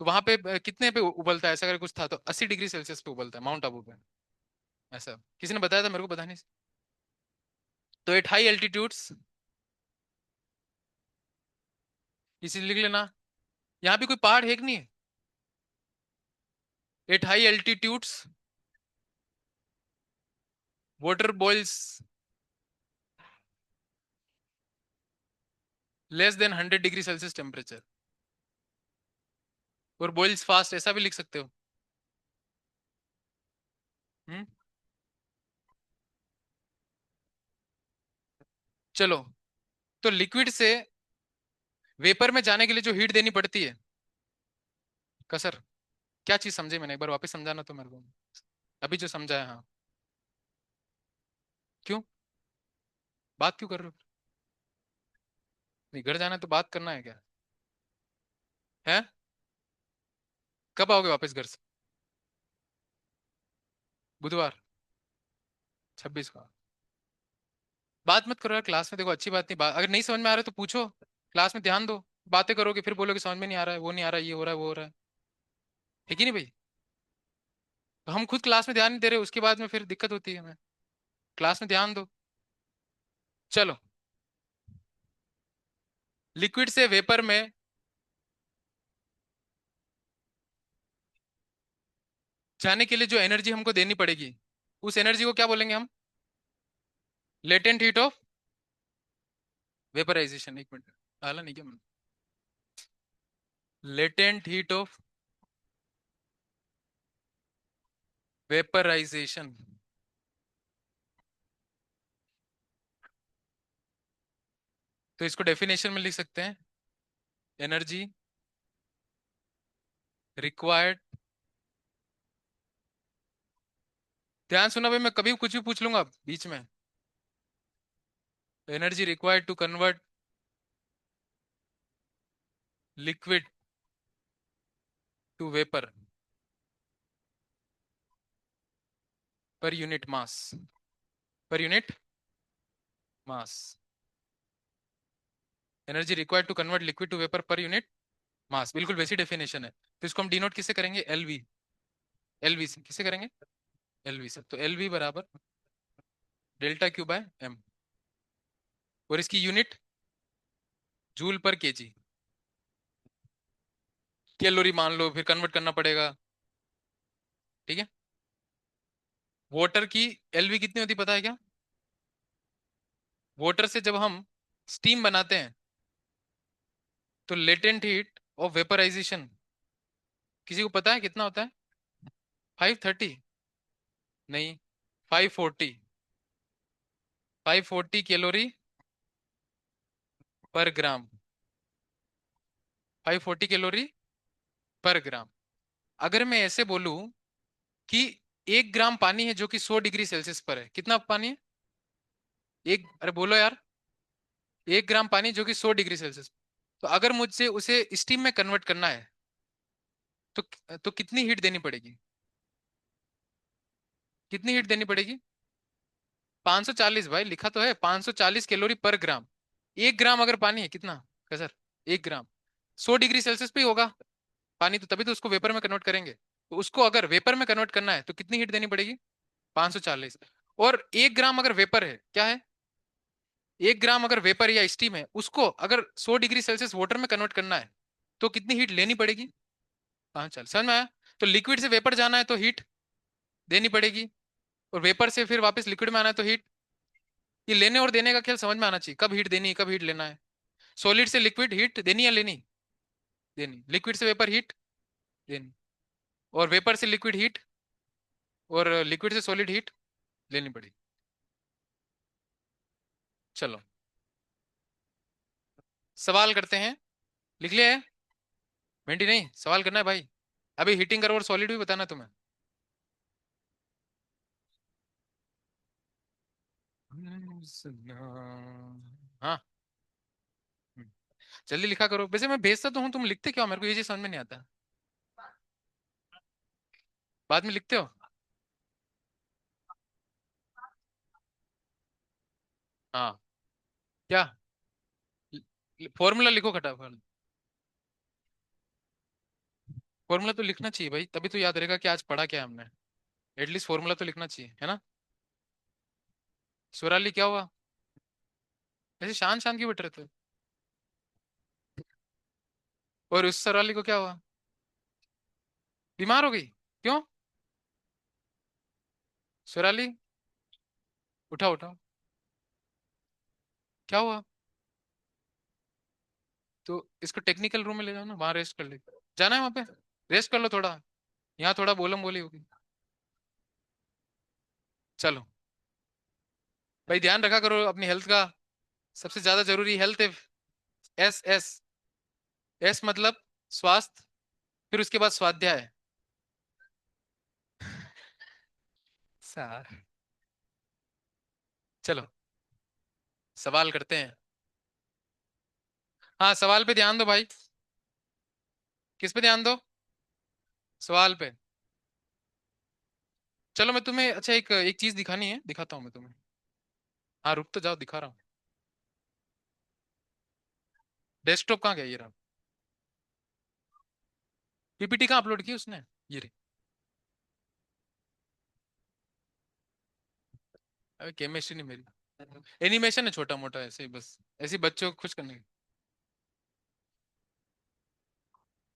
तो वहां पे कितने पे उबलता है, ऐसा अगर कुछ था तो 80 डिग्री सेल्सियस पे उबलता है माउंट आबू पे, ऐसा किसी ने बताया था, मेरे को पता नहीं। तो एट हाई एल्टीट्यूड्स, इसी लिख लेना, यहाँ भी कोई पहाड़ है कि नहीं, at high altitudes water boils less than 100 degree Celsius temperature, और बॉइल्स फास्ट, ऐसा भी लिख सकते हो। हम्म। चलो, तो लिक्विड से वेपर में जाने के लिए जो हीट देनी पड़ती है, कसर, क्या चीज समझे मैंने, एक बार वापस समझाना तो मेरे को, अभी जो समझा है, हाँ। क्यों, बात क्यों कर रहे हो, नहीं घर जाना है तो बात करना है क्या, है, कब आओगे वापस घर से, बुधवार, 26 को, बात मत करो यार क्लास में, देखो अच्छी बात नहीं, अगर नहीं समझ में आ रहा है तो पूछो, क्लास में ध्यान दो, बातें करोगे फिर बोलोगे समझ में नहीं आ रहा है, वो नहीं आ रहा है, ये हो रहा है, वो हो रहा है कि नहीं भाई, तो हम खुद क्लास में ध्यान नहीं दे रहे, उसके बाद में फिर दिक्कत होती है हमें, क्लास में ध्यान दो। चलो, लिक्विड से वेपर में जाने के लिए जो एनर्जी हमको देनी पड़ेगी, उस एनर्जी को क्या बोलेंगे हम, लेटेंट हीट ऑफ वेपराइजेशन, एक मिनट, डाला नहीं क्या, लेटेंट हीट ऑफ वेपराइजेशन, तो इसको डेफिनेशन में लिख सकते हैं, एनर्जी रिक्वायर्ड, ध्यान सुना भाई, मैं कभी भी कुछ भी पूछ लूंगा बीच में, energy required to convert liquid to vapour per unit mass, per unit mass, energy required to convert liquid to vapour per unit mass, बिल्कुल वैसी डेफिनेशन है, तो इसको हम डिनोट किससे करेंगे, एलवी, एलवी से किसे करेंगे, एलवी से, तो एलवी बराबर डेल्टा क्यू बाय एम, और इसकी यूनिट जूल पर केजी, कैलोरी मान लो, फिर कन्वर्ट करना पड़ेगा, ठीक है। वाटर की एलवी कितनी होती पता है क्या, वाटर से जब हम स्टीम बनाते हैं तो लेटेंट हीट ऑफ वेपराइजेशन किसी को पता है कितना होता है, 530, नहीं, 540, 540 कैलोरी पर ग्राम, 540 कैलोरी पर ग्राम। अगर मैं ऐसे बोलूं कि 1 ग्राम पानी है जो कि 100 डिग्री सेल्सियस पर है, कितना पानी है, एक, अरे बोलो यार, 1 ग्राम पानी जो कि 100 डिग्री सेल्सियस, तो अगर मुझसे उसे स्टीम में कन्वर्ट करना है तो कितनी हीट देनी पड़ेगी, कितनी हीट देनी पड़ेगी, 540, भाई लिखा तो है 540 कैलोरी पर ग्राम, 1 ग्राम अगर पानी है कितना, क्या सर, 1 ग्राम 100 डिग्री सेल्सियस पे ही होगा पानी, तो तभी तो उसको वेपर में कन्वर्ट करेंगे, तो उसको अगर वेपर में कन्वर्ट करना है तो कितनी हीट देनी पड़ेगी, 540, और 1 ग्राम अगर वेपर है, क्या है, 1 ग्राम अगर वेपर या स्टीम है, उसको अगर 100 डिग्री सेल्सियस वाटर में कन्वर्ट करना है तो कितनी हीट लेनी पड़ेगी, 540, समझ में आया। तो लिक्विड से वेपर जाना है तो हीट देनी पड़ेगी, और वेपर से फिर वापस लिक्विड में आना है तो हीट, ये लेने और देने का खेल समझ में आना चाहिए, कब हीट देनी है कब हीट लेना है, सॉलिड से लिक्विड हीट देनी या लेनी, देनी, लिक्विड से वेपर हीट देनी, और वेपर से लिक्विड हीट, और लिक्विड से सॉलिड हीट लेनी पड़ेगी। चलो, सवाल करते हैं, लिख लिया है, भेंटी नहीं, सवाल करना है भाई, अभी हीटिंग करो और सॉलिड भी बताना तुम्हें। हाँ, जल्दी लिखा करो, वैसे मैं भेजता तो हूँ, तुम लिखते क्या हो? मेरे को ये चीज समझ में नहीं आता। बाद में लिखते हो? हाँ। क्या? फॉर्मूला लिखो खटाफट। फॉर्मूला तो लिखना चाहिए भाई, तभी तो याद रहेगा कि आज पढ़ा क्या है हमने। एटलीस्ट फॉर्मूला तो लिखना चाहिए, है ना? सुराली क्या हुआ? ऐसे शान शान क्यों बैठ रहे थे? और उस सुराली को क्या हुआ? बीमार हो गई? क्यों? सुराली, उठाओ उठाओ। क्या हुआ? तो इसको टेक्निकल रूम में ले जाओ ना, वहां रेस्ट कर ले। जाना है वहां पे? रेस्ट कर लो थोड़ा। यहाँ थोड़ा बोलम बोली होगी। चलो। भाई ध्यान रखा करो अपनी हेल्थ का। सबसे ज्यादा जरूरी हेल्थ है। S S. एस मतलब स्वास्थ्य। फिर उसके बाद स्वाध्याय। सार। चलो, सवाल करते हैं। हाँ, सवाल पे ध्यान दो भाई। किस पे ध्यान दो? सवाल पे। चलो मैं तुम्हें, अच्छा, एक एक चीज दिखानी है, दिखाता हूँ मैं तुम्हें। हाँ रुक तो जाओ, दिखा रहा हूँ। डेस्कटॉप कहाँ गया? ये रहा। पीपीटी कहाँ अपलोड की उसने? ये रही। अरे केमिस्ट्री नहीं मेरी। एनिमेशन है छोटा मोटा, ऐसे ही बस। ऐसे ही बच्चों को खुश करने।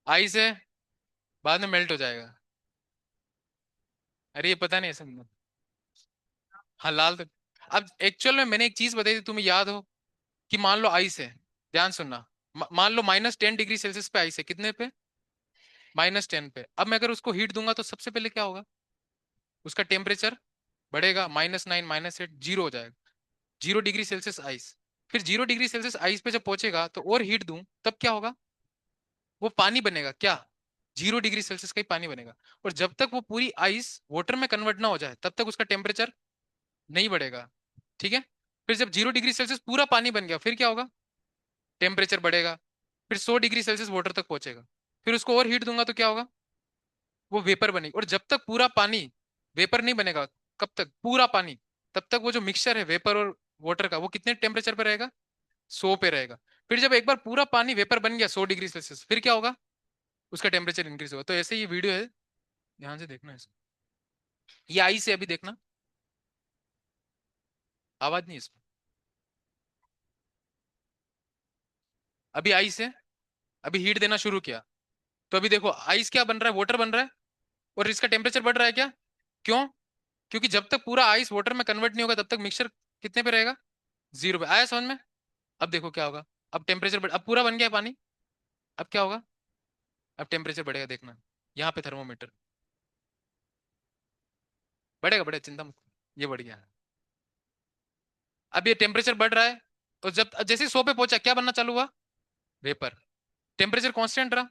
आई से बाद में मेल्ट हो जाएगा। अरे ये पता नहीं ऐसे। हाँ लाल तो। अब एक्चुअल में मैंने एक चीज बताई थी, तुम्हें याद हो? कि मान लो आइस है। ध्यान सुनना। मान लो -10 डिग्री सेल्सियस पे आइस है, कितने पे? -10 पे। अब मैं अगर उसको हीट दूंगा तो सबसे पहले क्या होगा? उसका टेम्परेचर बढ़ेगा, -9 -8 जीरो हो जाएगा। 0 डिग्री सेल्सियस आइस। फिर 0 डिग्री सेल्सियस आइस पे जब पहुंचेगा तो और हीट दूं तब क्या होगा? वो पानी बनेगा क्या? 0 डिग्री सेल्सियस का ही पानी बनेगा। और जब तक वो पूरी आइस वाटर में कन्वर्ट ना हो जाए तब तक उसका टेम्परेचर नहीं बढ़ेगा। ठीक है? फिर जब 0 डिग्री सेल्सियस पूरा पानी बन गया फिर क्या होगा? टेम्परेचर बढ़ेगा। फिर 100 डिग्री सेल्सियस वाटर तक पहुंचेगा। फिर उसको और हीट दूंगा तो क्या होगा? वो वेपर बनेगी। और जब तक पूरा पानी वेपर नहीं बनेगा, कब तक पूरा पानी, तब तक वो जो मिक्सचर है वेपर और वाटर का, वो कितने टेम्परेचर पे रहेगा? 100 पे रहेगा। फिर जब एक बार पूरा पानी वेपर बन गया 100 डिग्री सेल्सियस, फिर क्या होगा? उसका टेम्परेचर इंक्रीज होगा। तो ऐसे ये वीडियो है, ध्यान से देखना इसको। ये आई से अभी देखना। आवाज नहीं इसमें। अभी आई से, अभी हीट देना शुरू किया। तो अभी देखो आइस क्या बन रहा है? वाटर बन रहा है। और इसका टेम्परेचर बढ़ रहा है क्या? क्यों? क्योंकि जब तक पूरा आइस वाटर में कन्वर्ट नहीं होगा तब तक मिक्सचर कितने पे रहेगा? 0 पे। आया समझ में? अब देखो क्या होगा। अब टेम्परेचर बढ़, अब पूरा बन गया पानी। अब क्या होगा? अब टेम्परेचर बढ़ेगा, देखना। यहाँ पे थर्मोमीटर। बढ़ेगा बढ़ेगा, चिंता मत करो। ये बढ़ गया। अब ये टेम्परेचर बढ़ रहा है। तो जब जैसे ही 100 पे पहुंचा क्या बनना चालू हुआ? वेपर। टेम्परेचर कांस्टेंट रहा।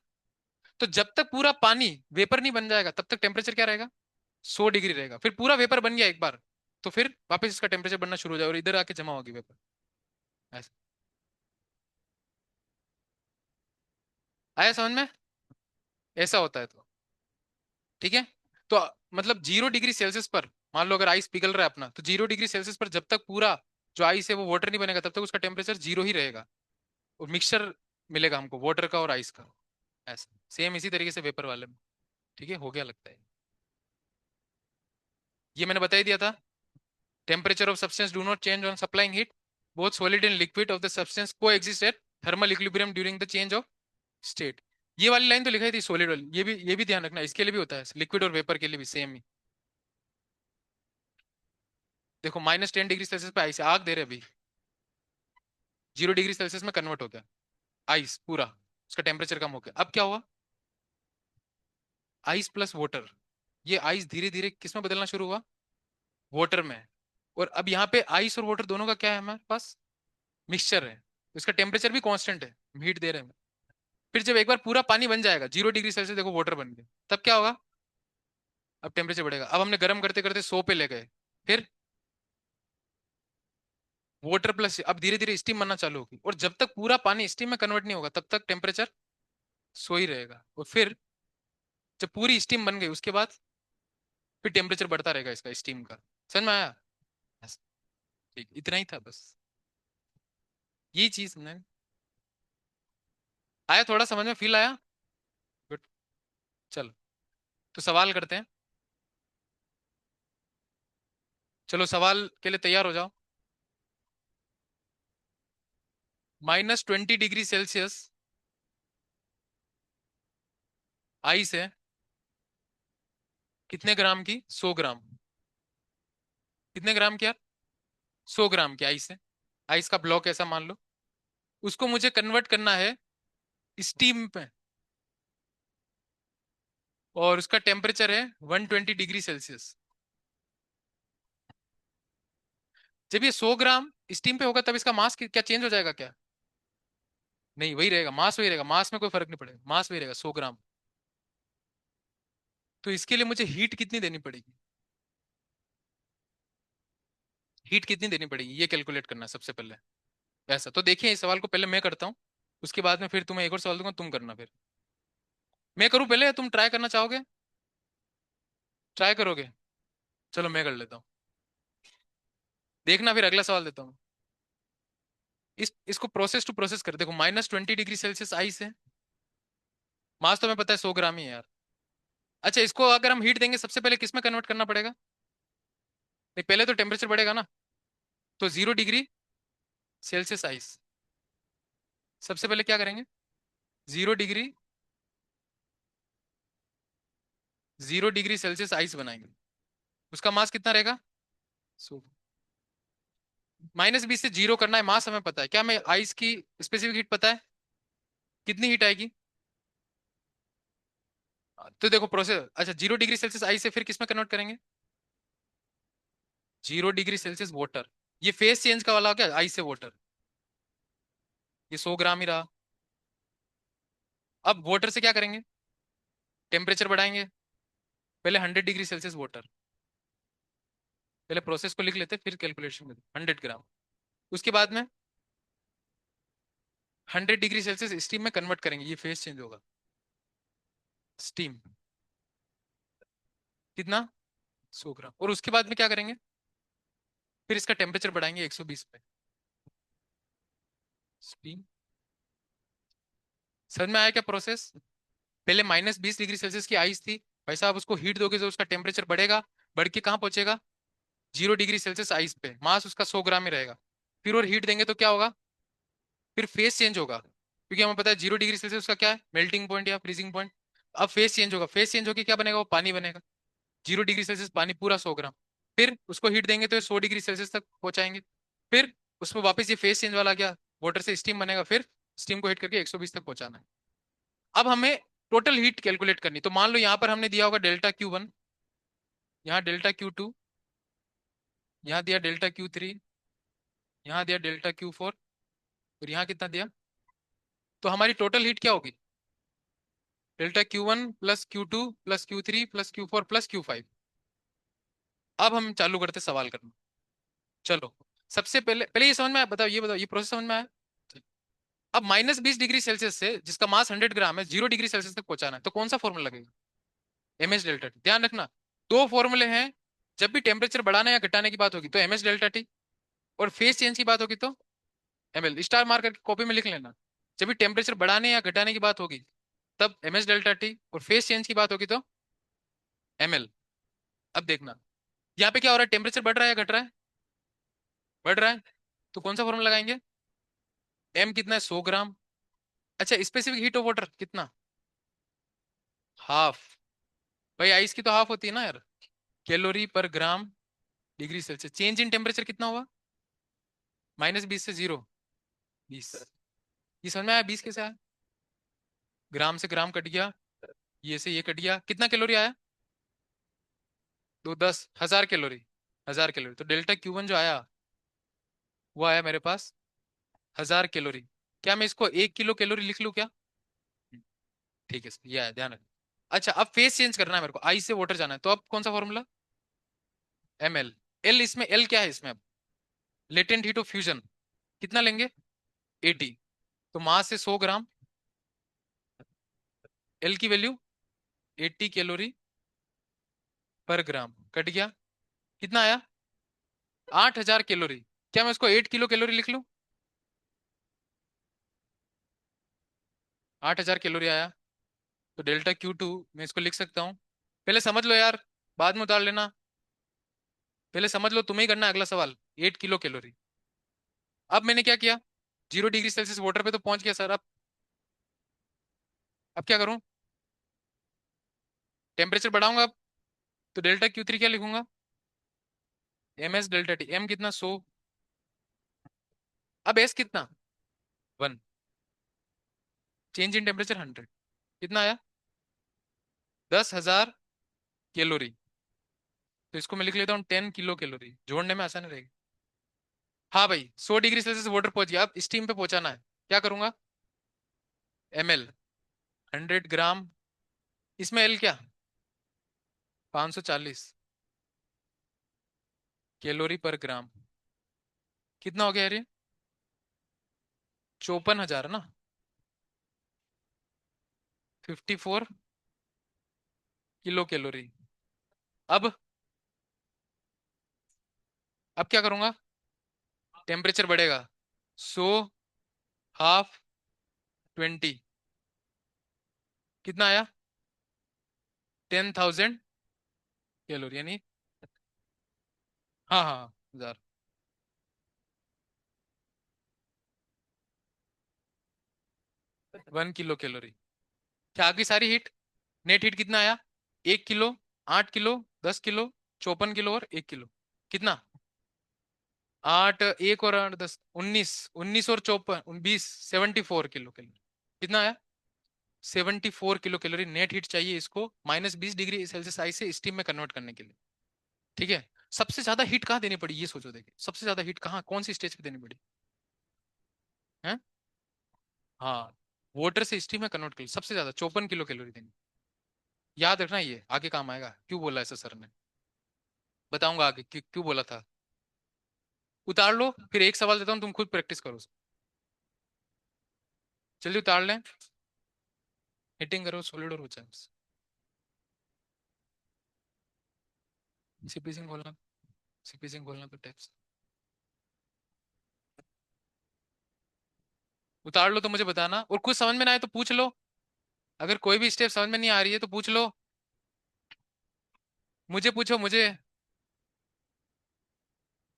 तो जब तक पूरा पानी वेपर नहीं बन जाएगा तब तक टेम्परेचर क्या रहेगा? 100 डिग्री रहेगा। फिर पूरा वेपर बन गया एक बार, तो फिर वापस इसका टेम्परेचर बढ़ना शुरू हो जाएगा और इधर आके जमा होगी वेपर। ऐसा। आया समझ में? ऐसा होता है तो। ठीक है। तो मतलब 0 डिग्री सेल्सियस पर, मान लो अगर आइस पिघल रहा है अपना, तो 0 डिग्री सेल्सियस पर जब तक पूरा जो आइस है वो वाटर नहीं बनेगा तब तक उसका टेम्परेचर 0 ही रहेगा। और मिक्सचर मिलेगा हमको वाटर का और आइस का। ऐसा सेम इसी तरीके से वेपर वाले में। ठीक है, हो गया लगता है। ये मैंने बता ही दिया था। Temperature of substance do not change on supplying heat. Both solid and liquid of the substance को exist at thermal equilibrium during the change of state. ये वाली लाइन तो लिखाई थी सॉलिड वाली, ये भी ध्यान रखना, इसके लिए भी होता है, लिक्विड और वेपर के लिए भी सेम ही। देखो -10 डिग्री सेल्सियस पे आइस है, आग दे रहे अभी। 0 डिग्री सेल्सियस में कन्वर्ट हो गया आइस पूरा। उसका टेम्परेचर कम हो गया। अब क्या हुआ? Ice plus water. ये आइस धीरे धीरे किस में बदलना शुरू हुआ? वाटर में। और अब यहाँ पे आइस और वाटर दोनों का क्या है हमारे पास? मिक्सचर है। इसका टेम्परेचर भी कांस्टेंट है, हीट दे रहे हैं। फिर जब एक बार पूरा पानी बन जाएगा 0 डिग्री सेल्सियस, देखो वाटर बन गया, तब क्या होगा? अब टेम्परेचर बढ़ेगा। अब हमने गर्म करते करते 100 पे ले गए। फिर वाटर प्लस, अब धीरे धीरे स्टीम बनना चालू होगी। और जब तक पूरा पानी स्टीम में कन्वर्ट नहीं होगा तब तक टेम्परेचर 100 ही रहेगा। और फिर जब पूरी स्टीम बन गई उसके बाद फिर टेम्परेचर बढ़ता रहेगा इसका स्टीम का। समझ में आया? Yes, ठीक, इतना ही था बस, यही चीज समझ में आया, थोड़ा समझ में फील आया? गुड। चलो, तो सवाल करते हैं। चलो सवाल के लिए तैयार हो जाओ। -20 डिग्री सेल्सियस आइस है, कितने ग्राम की? 100 ग्राम। कितने ग्राम की यार? 100 ग्राम की आइस है। आइस का ब्लॉक ऐसा मान लो, उसको मुझे कन्वर्ट करना है स्टीम पे, और उसका टेम्परेचर है 120 डिग्री सेल्सियस। जब ये 100 ग्राम स्टीम पे होगा तब इसका मास क्या चेंज हो जाएगा क्या? नहीं, वही रहेगा, मास वही रहेगा, मास में कोई फर्क नहीं पड़ेगा, मास वही रहेगा 100 ग्राम। तो इसके लिए मुझे हीट कितनी देनी पड़ेगी? हीट कितनी देनी पड़ेगी ये कैलकुलेट करना है सबसे पहले। ऐसा तो देखिए, इस सवाल को पहले मैं करता हूँ, उसके बाद में फिर तुम्हें एक और सवाल दूंगा, तुम करना फिर। मैं करूँ पहले या तुम ट्राई करना चाहोगे? ट्राई करोगे? चलो मैं कर लेता हूँ, देखना फिर अगला सवाल देता हूँ। इसको प्रोसेस टू प्रोसेस कर देखो, -20 डिग्री सेल्सियस आइस है, मास तो हमें पता है 100 ग्राम ही है यार। अच्छा, इसको अगर हम हीट देंगे सबसे पहले किस में कन्वर्ट करना पड़ेगा? नहीं, पहले तो टेम्परेचर बढ़ेगा ना, तो 0 डिग्री सेल्सियस आइस। सबसे पहले क्या करेंगे? 0 डिग्री, 0 डिग्री सेल्सियस आइस बनाएंगे। उसका मास कितना रहेगा? 100। -20 से जीरो करना है, मास हमें पता है, क्या हमें आइस की स्पेसिफिक हीट पता है? कितनी हीट आएगी? तो देखो प्रोसेस, अच्छा 0 डिग्री सेल्सियस आइस से फिर किस में कन्वर्ट करेंगे? 0 डिग्री सेल्सियस वाटर। ये फेस चेंज का वाला हो गया आइस से वाटर, ये 100 ग्राम ही रहा। अब वाटर से क्या करेंगे? टेम्परेचर बढ़ाएंगे, पहले 100 डिग्री सेल्सियस वाटर। पहले प्रोसेस को लिख लेते फिर कैलकुलेशन में 100 ग्राम। उसके बाद में 100 डिग्री सेल्सियस स्टीम में कन्वर्ट करेंगे, ये फेस चेंज होगा स्टीम। कितना? 100 ग्राम। और उसके बाद में क्या करेंगे? फिर इसका टेम्परेचर बढ़ाएंगे 120 पे स्टीम। समझ में आया क्या प्रोसेस? पहले -20 डिग्री सेल्सियस की आइस थी, भाई साहब उसको हीट दोगे तो उसका टेम्परेचर बढ़ेगा, बढ़ के कहाँ पहुंचेगा? 0 डिग्री सेल्सियस आइस पे, मास उसका 100 ग्राम ही रहेगा। फिर और हीट देंगे तो क्या होगा? फिर फेस चेंज होगा, क्योंकि हमें पता है 0 डिग्री सेल्सियस का क्या है, मेल्टिंग पॉइंट या फ्रीजिंग पॉइंट। अब फेस चेंज होगा, फेस चेंज होकर क्या बनेगा? वो पानी बनेगा। 0 डिग्री सेल्सियस पानी पूरा 100 ग्राम। फिर उसको हीट देंगे तो ये 100 डिग्री सेल्सियस तक पहुंचाएंगे। फिर उसमें वापस ये फेस चेंज वाला गया, वाटर से स्टीम बनेगा, फिर स्टीम को हीट करके 120 तक पहुंचाना है। अब हमें टोटल हीट कैलकुलेट करनी, तो मान लो यहाँ पर हमने दिया होगा ΔQ1, यहाँ ΔQ2, यहाँ दिया ΔQ3, यहाँ दिया ΔQ4, और यहाँ कितना दिया? तो हमारी टोटल हीट क्या होगी? ΔQ1 plus Q2 plus Q3 plus Q4 plus Q5। अब हम चालू करते सवाल करना। चलो, सबसे पहले पहले ये समझ में आया? बताओ, ये बताओ, ये प्रोसेस समझ में आया? अब -20 डिग्री सेल्सियस से जिसका मास 100 ग्राम है, 0 डिग्री सेल्सियस तक पहुंचाना है, तो कौन सा फॉर्मूला लगेगा? MS ΔT। ध्यान रखना, दो फॉर्मूले हैं, जब भी टेम्परेचर बढ़ाने या घटाने की बात होगी तो MS ΔT, और फेस चेंज की बात होगी तो ML। स्टार मार करके कॉपी में लिख लेना, जब भी टेम्परेचर बढ़ाने या घटाने की बात होगी तब MS ΔT, और फेस चेंज की बात होगी तो ML। अब देखना, यहाँ पे क्या हो रहा है? टेम्परेचर बढ़ रहा है या घट रहा है? बढ़ रहा है, तो कौन सा फॉर्मूला लगाएंगे? M कितना है? 100 ग्राम। अच्छा, स्पेसिफिक हीट ऑफ वाटर कितना? हाफ। भाई आइस की तो हाफ होती है ना यार, कैलोरी पर gram degree Celsius. Change in temperature कितना होगा? -20 से 0, 20। ये समझ में आया? 20 कैसे आया? ग्राम से ग्राम कट गया, ये से ये कट गया, कितना कैलोरी आया? दो 10,000 कैलोरी, 1000 कैलोरी। तो ΔQ1 जो आया वो आया मेरे पास 1000 कैलोरी। क्या मैं इसको 1 किलो कैलोरी लिख लूं क्या? ठीक है, ये आया, ध्यान रख। अच्छा, अब फेस चेंज करना है मेरे को, आई से वाटर जाना है, तो अब कौन सा फॉर्मूला? ML। एल इसमें, एल क्या है इसमें? अब लेटेंट हीट ऑफ फ्यूजन कितना लेंगे? 80। तो मास से 100 ग्राम, एल की वैल्यू 80 कैलोरी पर ग्राम कट गया, कितना आया? 8,000 कैलोरी। क्या मैं इसको 8 किलो कैलोरी लिख लूं? 8,000 कैलोरी आया। तो डेल्टा Q2 मैं इसको लिख सकता हूँ। पहले समझ लो यार, बाद में उतार लेना। पहले समझ लो, तुम्हें ही करना है अगला सवाल। 8 किलो कैलोरी। अब मैंने क्या किया? 0 डिग्री सेल्सियस वाटर पे तो पहुंच गया सर। अब क्या करूं? टेम्परेचर बढ़ाऊंगा अब। तो डेल्टा Q3 क्या लिखूंगा? MS∆T। एम कितना? 100। अब एस कितना? 1। Change in temperature 100। कितना आया? 10,000 कैलोरी। तो इसको मैं लिख लेता हूँ 10 किलो कैलोरी, जोड़ने में आसानी रहेगी। हाँ भाई, 100 डिग्री सेल्सियस वाटर पहुंच गया, अब स्टीम पे पहुंचाना है। क्या करूंगा? ML 100 ग्राम। इसमें एल क्या? 540 कैलोरी पर ग्राम। कितना हो गया यार ये? 54,000 ना। 54 किलो कैलोरी। अब अब क्या करूंगा? टेम्परेचर बढ़ेगा। 100, हाफ, 20। कितना आया? 10,000 कैलोरी यानी। हाँ हाँ हाँ, 1,000। 1 किलो कैलोरी। क्या आ गई सारी हीट? नेट हीट कितना आया? 1 किलो, 8 किलो, 10 किलो, 54 किलो और 1 किलो। कितना? 8, 1 और 8, 10, 19। 19 और 54, 20, 74 किलो कैलोरी। कितना आया? 74 किलो कैलोरी नेट हीट चाहिए इसको -20 डिग्री सेल्सियस आई से स्टीम में कन्वर्ट करने के लिए। ठीक है। सबसे ज्यादा हीट कहाँ देनी पड़ी, ये सोचो। देखिए सबसे ज्यादा हीट कहाँ, कौन सी स्टेज पे देनी पड़ी है? हाँ, वाटर से स्टीम में कन्वर्ट कर लिया, सबसे ज्यादा 54 किलो कैलोरी देनी। याद रखना, ये आगे काम आएगा। क्यों बोला ऐसा सर ने? बताऊंगा आगे क्यों क्यों बोला था। उतार लो, फिर एक सवाल देता हूँ, तुम खुद प्रैक्टिस करो। जल्दी उतार लें। हिटिंग करो सॉलिड और ऊंचा। सीपी सिंह खोलना। सीपी सिंह खोलना तो टैप्स। उतार लो तो मुझे बताना, और कुछ समझ में ना आए तो पूछ लो। अगर कोई भी स्टेप समझ में नहीं आ रही है तो पूछ लो। मुझे पूछो, मुझे।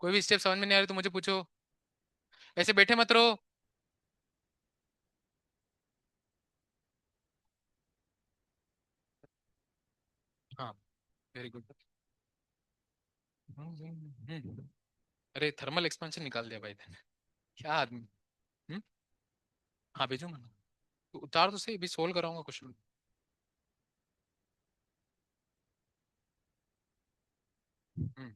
कोई भी स्टेप समझ में नहीं आ रही तो मुझे पूछो। ऐसे बैठे मत रहो। हाँ, वेरी गुड। अरे थर्मल एक्सपेंशन निकाल दिया भाई ने। क्या आदमी। हम्म। हाँ भेजूंगा ना। तो उतार तो सही, अभी सोल्व कराऊंगा क्वेश्चन। हम्म।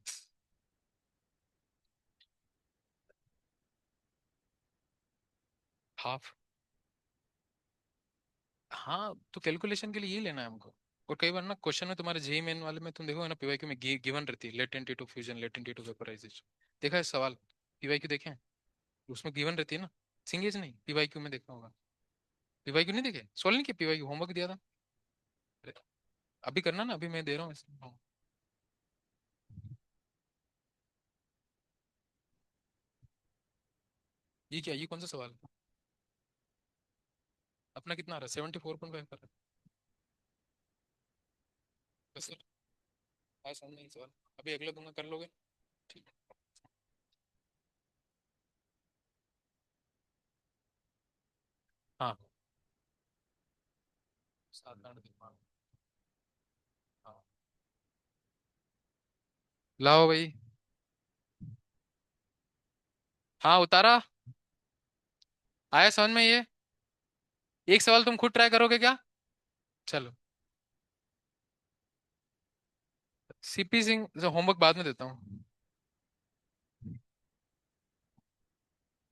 हाफ। हाँ, तो कैलकुलेशन के लिए यही लेना है हमको। और कई बार ना क्वेश्चन में, तुम्हारे जेई मेन वाले में तुम देखो ना, पीवाईक्यू में गिवन रहती है latent to fusion, latent to vaporization. देखा है सवाल? पीवाईक्यू देखे हैं? उसमें गिवन रहती है ना। सिंगेज नहीं, पीवाईक्यू में देखा होगा। पीवाईक्यू नहीं देखे? सोल्व नहीं किया? पीवाईक्यू होमवर्क दिया था। अरे, अभी करना ना, अभी मैं दे रहा हूँ हाँ। ये क्या, ये कौन सा सवाल है? अपना कितना आ रहा है? 74.5 कर रहा है सर। आज समझ नहीं सवाल। अभी अगला दूंगा, कर लोगे? ठीक। हाँ, 7 8 दिन। हाँ हाँ। लाओ भाई। हाँ उतारा। आया समझ में ये? एक सवाल तुम खुद ट्राई करोगे क्या? चलो। सीपी सिंह होमवर्क बाद में देता हूँ।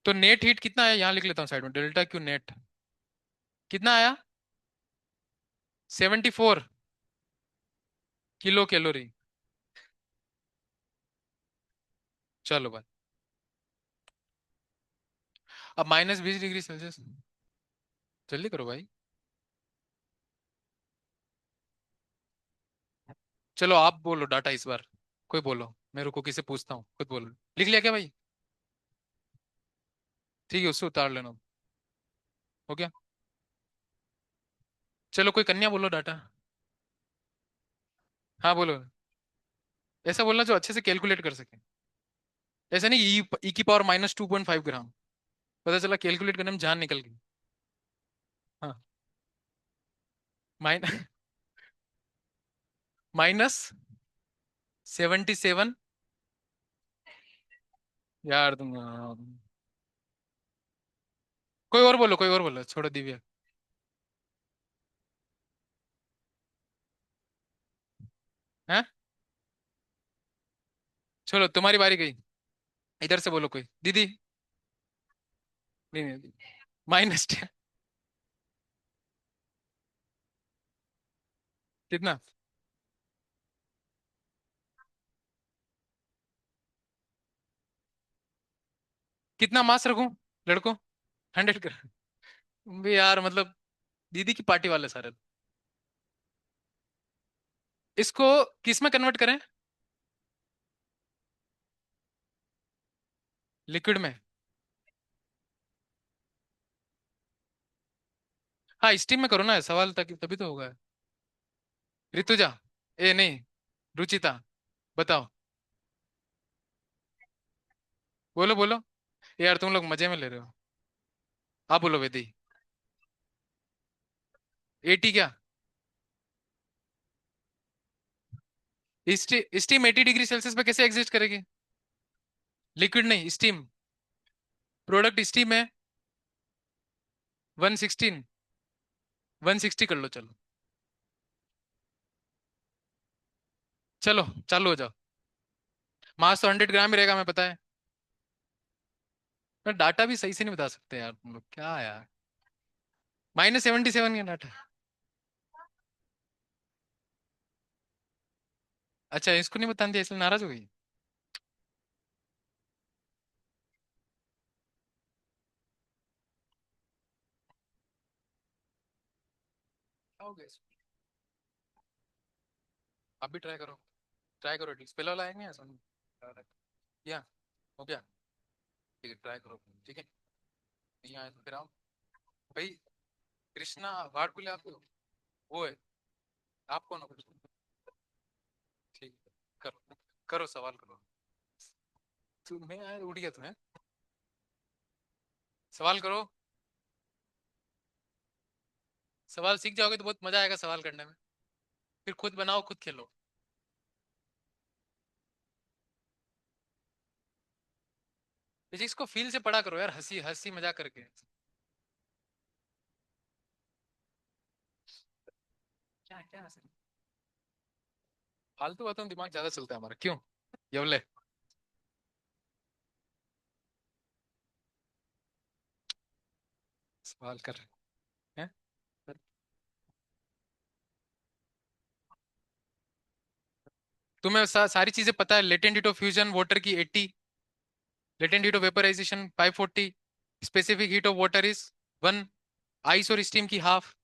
तो नेट हीट कितना है, यहाँ लिख लेता हूँ साइड में, डेल्टा Q नेट। कितना आया? 74 किलो कैलोरी। चलो भाई। अब -20 डिग्री सेल्सियस। जल्दी करो भाई। चलो आप बोलो डाटा इस बार। कोई बोलो, मैं रुको किसे पूछता हूँ, खुद बोलो। लिख लिया क्या भाई? ठीक है, उससे उतार लेना। हो गया। चलो कोई कन्या बोलो डाटा। हाँ बोलो। ऐसा बोलना जो अच्छे से कैलकुलेट कर सके। ऐसा नहीं ई की पावर -2.5 ग्राम। पता चला कैलकुलेट करने में जान निकल गई। हाँ। माइन -77। यार तुम कोई और बोलो, छोड़ो दिव्या। हैं? चलो तुम्हारी बारी गई। इधर से बोलो कोई दीदी। नहीं नहीं। -10। कितना? कितना मास रखूं लड़कों? 100 कर। भी यार मतलब दीदी की पार्टी वाले सारे। इसको किस में कन्वर्ट करें? लिक्विड में? हाँ स्टीम में करो ना सवाल, ताकि तभी तो होगा। ऋतुजा। ए नहीं, रुचिता। बताओ। बोलो बोलो। यार तुम लोग मजे में ले रहे हो। आप बोलो वेदी। 80 क्या? स्टीम 80 डिग्री सेल्सियस पे कैसे एग्जिस्ट करेगी? लिक्विड नहीं, स्टीम। प्रोडक्ट स्टीम है। 116। 160 कर लो चलो। चलो चालू हो जाओ। मास तो 100 ग्राम ही रहेगा, हमें पता है। पर डाटा भी सही से नहीं बता सकते यार तुम लोग, क्या यार। -77 का डाटा। अच्छा इसको नहीं बता दिया इसलिए नाराज हो गई। क्या हो गया इसको? आप भी ट्राई करो। ट्राई करो एटलीस्ट, पहले वाला आएंगे समझ। या हो गया। ठीक है ट्राई करो। ठीक है। नहीं आया तो फिर आओ। भाई कृष्णा वाट बोले आप? वो है। आप कौन हो कृष्णा? ठीक है। करो करो सवाल करो। तुम्हें यार उठ गया तुम्हें। सवाल करो। सवाल सीख जाओगे तो बहुत मजा आएगा सवाल करने में। फिर खुद बनाओ खुद खेलो। फिजिक्स को फील से पढ़ा करो यार, हंसी हंसी मजाक करके। क्या क्या हंसी? फालतू बातों में दिमाग ज्यादा चलता है हमारा, क्यों? ये बोले। सवाल कर रहे हैं। तुम्हें सारी चीजें पता है। Latent heat of fusion water की 80। Latent heat of vaporization 540। Specific heat of water is 1। Ice और स्टीम की हाफ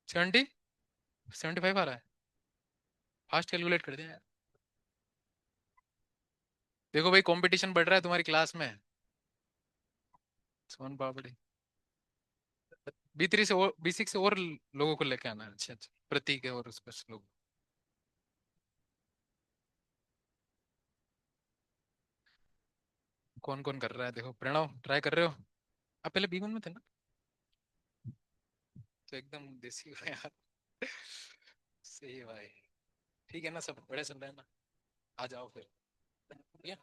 70। 75 आ रहा है। फास्ट कैलकुलेट कर दिया। देखो भाई कंपटीशन बढ़ रहा है तुम्हारी क्लास में। सोन पापड़ी। B3 से और B6 से और लोगों को लेके आना है। अच्छा अच्छा, प्रतीक है और उस पर लोग। कौन कौन कर रहा है देखो, प्रणव ट्राई कर रहे हो? आप पहले B1 में थे ना? तो एकदम देसी हो यार। सही है भाई। ठीक है ना, सब बड़े सुन रहे हैं ना? आ जाओ फिर। ठीक है।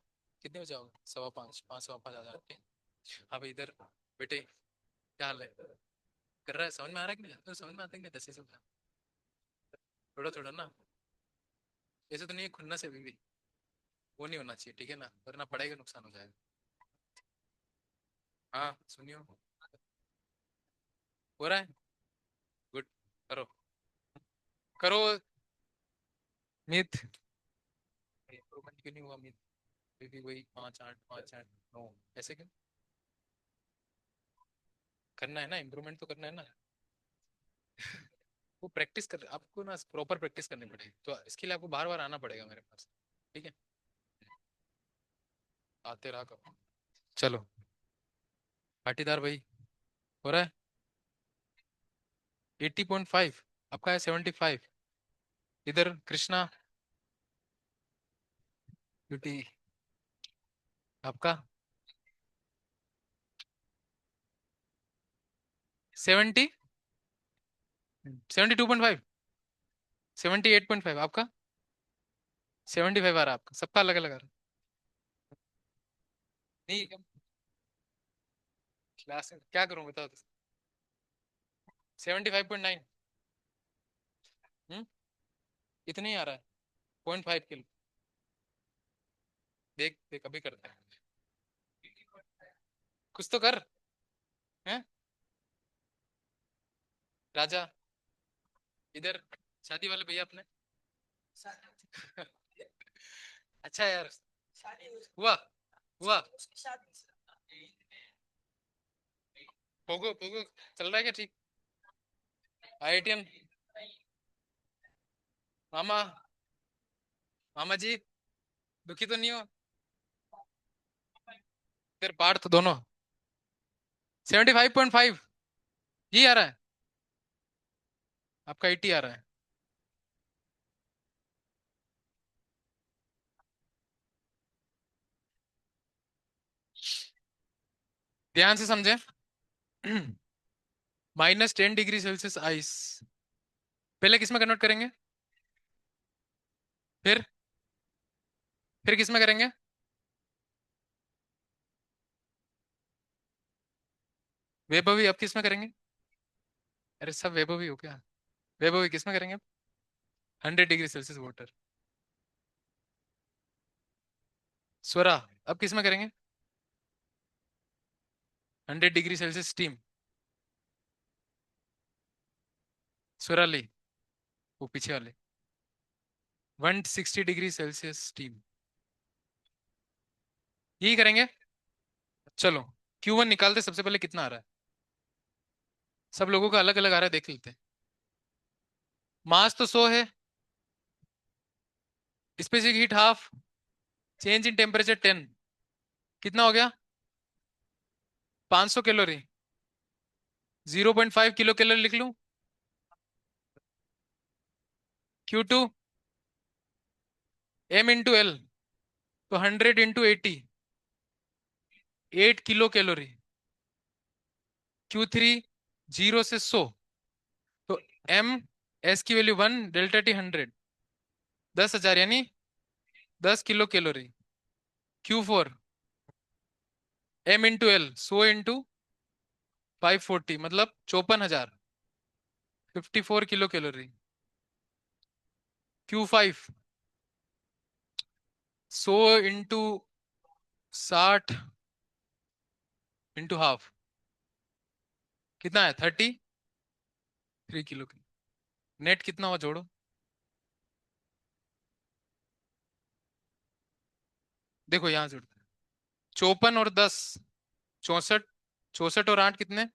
कितने बजे आओगे? 5:15, 5 सवा 5 आ जाओ। हाँ भाई इधर। बेटे क्या हाल है? कर रहा है, समझ में आ रहा है कि नहीं? तो समझ में आता है कि 10 से थोड़ा थोड़ा ना। ऐसे तो नहीं है खुन्नस है अभी भी। वो नहीं होना चाहिए ठीक है ना, वरना पढ़ाई का नुकसान हो जाएगा। हाँ सुनियो। हो रहा है। गुड। करो करो। मित इम्प्रूवमेंट क्यों नहीं हुआ मित? अभी भी वही 5 8 5 8 9। ऐसे क्यों? करना है ना, इम्प्रूवमेंट तो करना है ना। वो प्रैक्टिस कर, आपको ना प्रॉपर प्रैक्टिस करनी पड़ेगी, तो इसके लिए आपको बार बार आना पड़ेगा मेरे पास। ठीक है, आते रहा करो। चलो, पाटीदार भाई, हो रहा है। 80.5, आपका है 75। इधर कृष्णा, ड्यूटी, आपका 70, 72.5, 78.5, आपका 75 आ रहा है, आपका सबका अलग अलग आ रहा है। नहीं, क्लास में क्या करूं बताओ तो। 75.9। हम्म, इतना ही आ रहा है, 0.5 किलो। देख देख, अभी करते हैं, कुछ तो कर। हैं राजा, इधर शादी वाले भैया अपने। अच्छा यार, हुआ हुआ। पोगो पोगो चल रहा है क्या ठीक? आईआईटीएन, मामा, मामा जी, दुखी तो नहीं हो? फिर पार्ट तो दोनों। 75.5, ये आ रहा है, आपका 80 आ रहा है। ध्यान से समझे। -10 डिग्री सेल्सियस आइस, पहले किस में कन्वर्ट करेंगे? फिर फिर किस में करेंगे? वैभवी, अब किस में करेंगे? अरे सब वैभवी हो क्या? वैभवी किस में करेंगे? 100 डिग्री सेल्सियस वाटर। स्वरा, अब किस में करेंगे? 100 डिग्री सेल्सियस स्टीम। स्वराली, वो पीछे वाले, 160 डिग्री सेल्सियस स्टीम, यही करेंगे। चलो, Q1 निकालते, सबसे पहले कितना आ रहा है? सब लोगों का अलग अलग आ रहा है, देख लेते हैं। मास तो 100 है, specific heat half, change in temperature 10, कितना हो गया? 500 कैलोरी। 0.5 किलो कैलोरी लिख लूं? Q2 M × L, तो 100 × 80, 8 किलो कैलोरी। Q3 0 से 100, तो M, S की वैल्यू 1, डेल्टा T 100, 10,000 यानी 10 kilo calorie. Q4 M × L, 100 × 540, मतलब 54,000, 54 किलो कैलोरी। Q5 100 × 60 × ½ कितना है? 33 किलो। नेट कितना हुआ, जोड़ो। देखो यहाँ जोड़ते हैं, 54 और 10, 64, 64 और 8 कितने?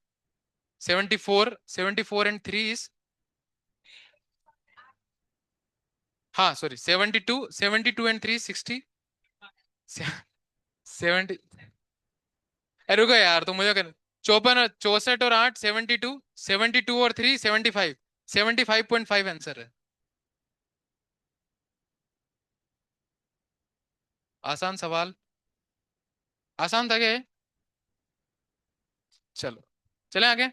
74, 74 एंड 3 इज, हाँ सॉरी, 72, 72 एंड 3 60, 70। अरे रुको यार, तो मुझे कर, 54, 64 और 8 72, 72 और 3 75, 75.5 आंसर है। आसान सवाल, आसान था क्या ये? चलो, चले आगे।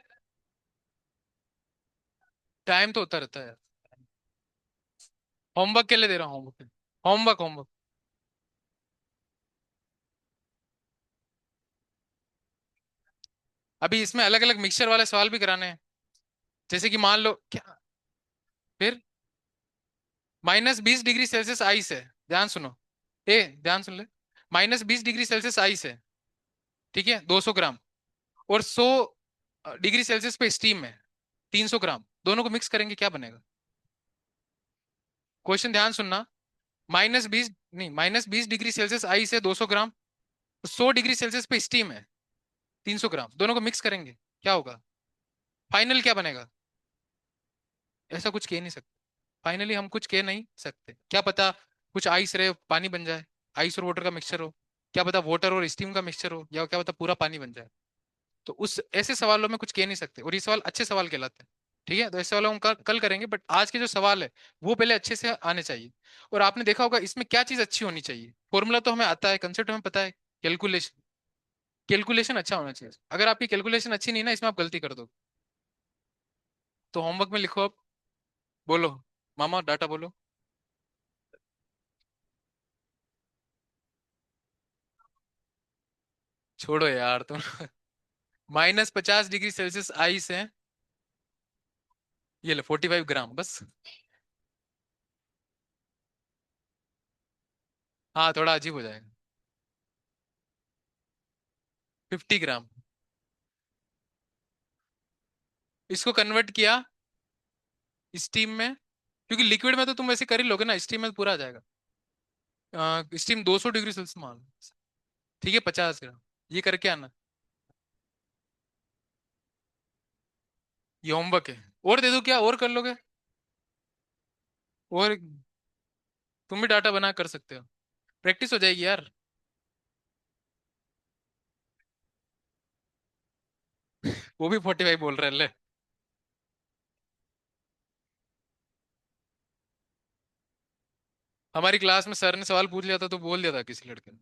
टाइम तो होता रहता है यार। होमवर्क के लिए दे रहा हूँ, होमवर्क, होमवर्क होमवर्क। अभी इसमें अलग अलग मिक्सचर वाले सवाल भी कराने हैं, जैसे कि मान लो क्या, फिर -20 डिग्री सेल्सियस आइस है, ध्यान सुनो, ध्यान सुन ले। -20 डिग्री सेल्सियस आइस है, ठीक है, 200 ग्राम, और 100 डिग्री सेल्सियस पे स्टीम है, 300 ग्राम, दोनों को मिक्स करेंगे, क्या बनेगा? क्वेश्चन ध्यान सुनना। -20, नहीं, -20 डिग्री सेल्सियस आइस है 200 ग्राम, 100 डिग्री सेल्सियस पे स्टीम है 300 ग्राम, दोनों को मिक्स करेंगे, क्या होगा? फाइनल क्या बनेगा? ऐसा कुछ कह नहीं सकते। फाइनली हम कुछ कह नहीं सकते, क्या पता कुछ आइस रहे पानी बन जाए, आइस और वाटर का मिक्सचर हो, क्या पता वाटर और स्टीम का मिक्सचर हो, या क्या पता पूरा पानी बन जाए। तो उस ऐसे सवालों में कुछ कह नहीं सकते, और ये सवाल अच्छे सवाल कहलाते हैं। ठीक है, तो ऐसे सवाल हम कल करेंगे, बट आज के जो सवाल है वो पहले अच्छे से आने चाहिए। और आपने देखा होगा इसमें क्या चीज अच्छी होनी चाहिए, फॉर्मूला तो हमें आता है, कंसेप्ट हमें पता है, कैलकुलेशन। कैलकुलेशन अच्छा होना चाहिए, अगर आपकी कैलकुलेशन अच्छी नहीं ना, इसमें आप गलती कर दो। तो होमवर्क में लिखो आप। बोलो मामा, डाटा बोलो। छोड़ो यार तुम। -50 डिग्री सेल्सियस आइस है। ये ले 45 ग्राम बस। हाँ थोड़ा अजीब हो जाएगा। 50 ग्राम। इसको कन्वर्ट किया स्टीम में, क्योंकि लिक्विड में तो तुम वैसे कर ही लोगे ना, स्टीम में तो पूरा आ जाएगा। स्टीम 200 डिग्री सेल्सियस मान लो। ठीक है 50 ग्राम। ये करके आना। ये होमवर्क है। और दे दो क्या, और कर लोगे? और तुम भी डाटा बना कर सकते हो, प्रैक्टिस हो जाएगी यार। वो भी 45 बोल रहे हैं ले। हमारी क्लास में सर ने सवाल पूछ लिया था तो बोल दिया था किसी लड़के ने।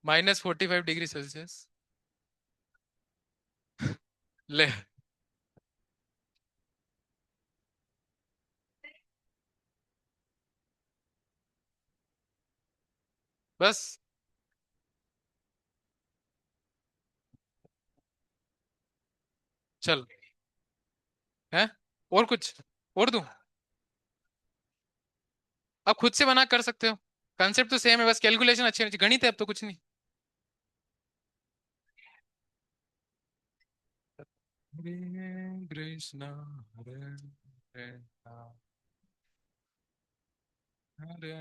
-45 डिग्री सेल्सियस। ले। बस। चल। है? और कुछ और दूं? आप खुद से बना कर सकते हो, कंसेप्ट तो सेम है, बस कैलकुलेशन अच्छी होनी चाहिए, गणित है अब तो कुछ नहीं। हरे कृष्णा, हरे हरे राम, हरे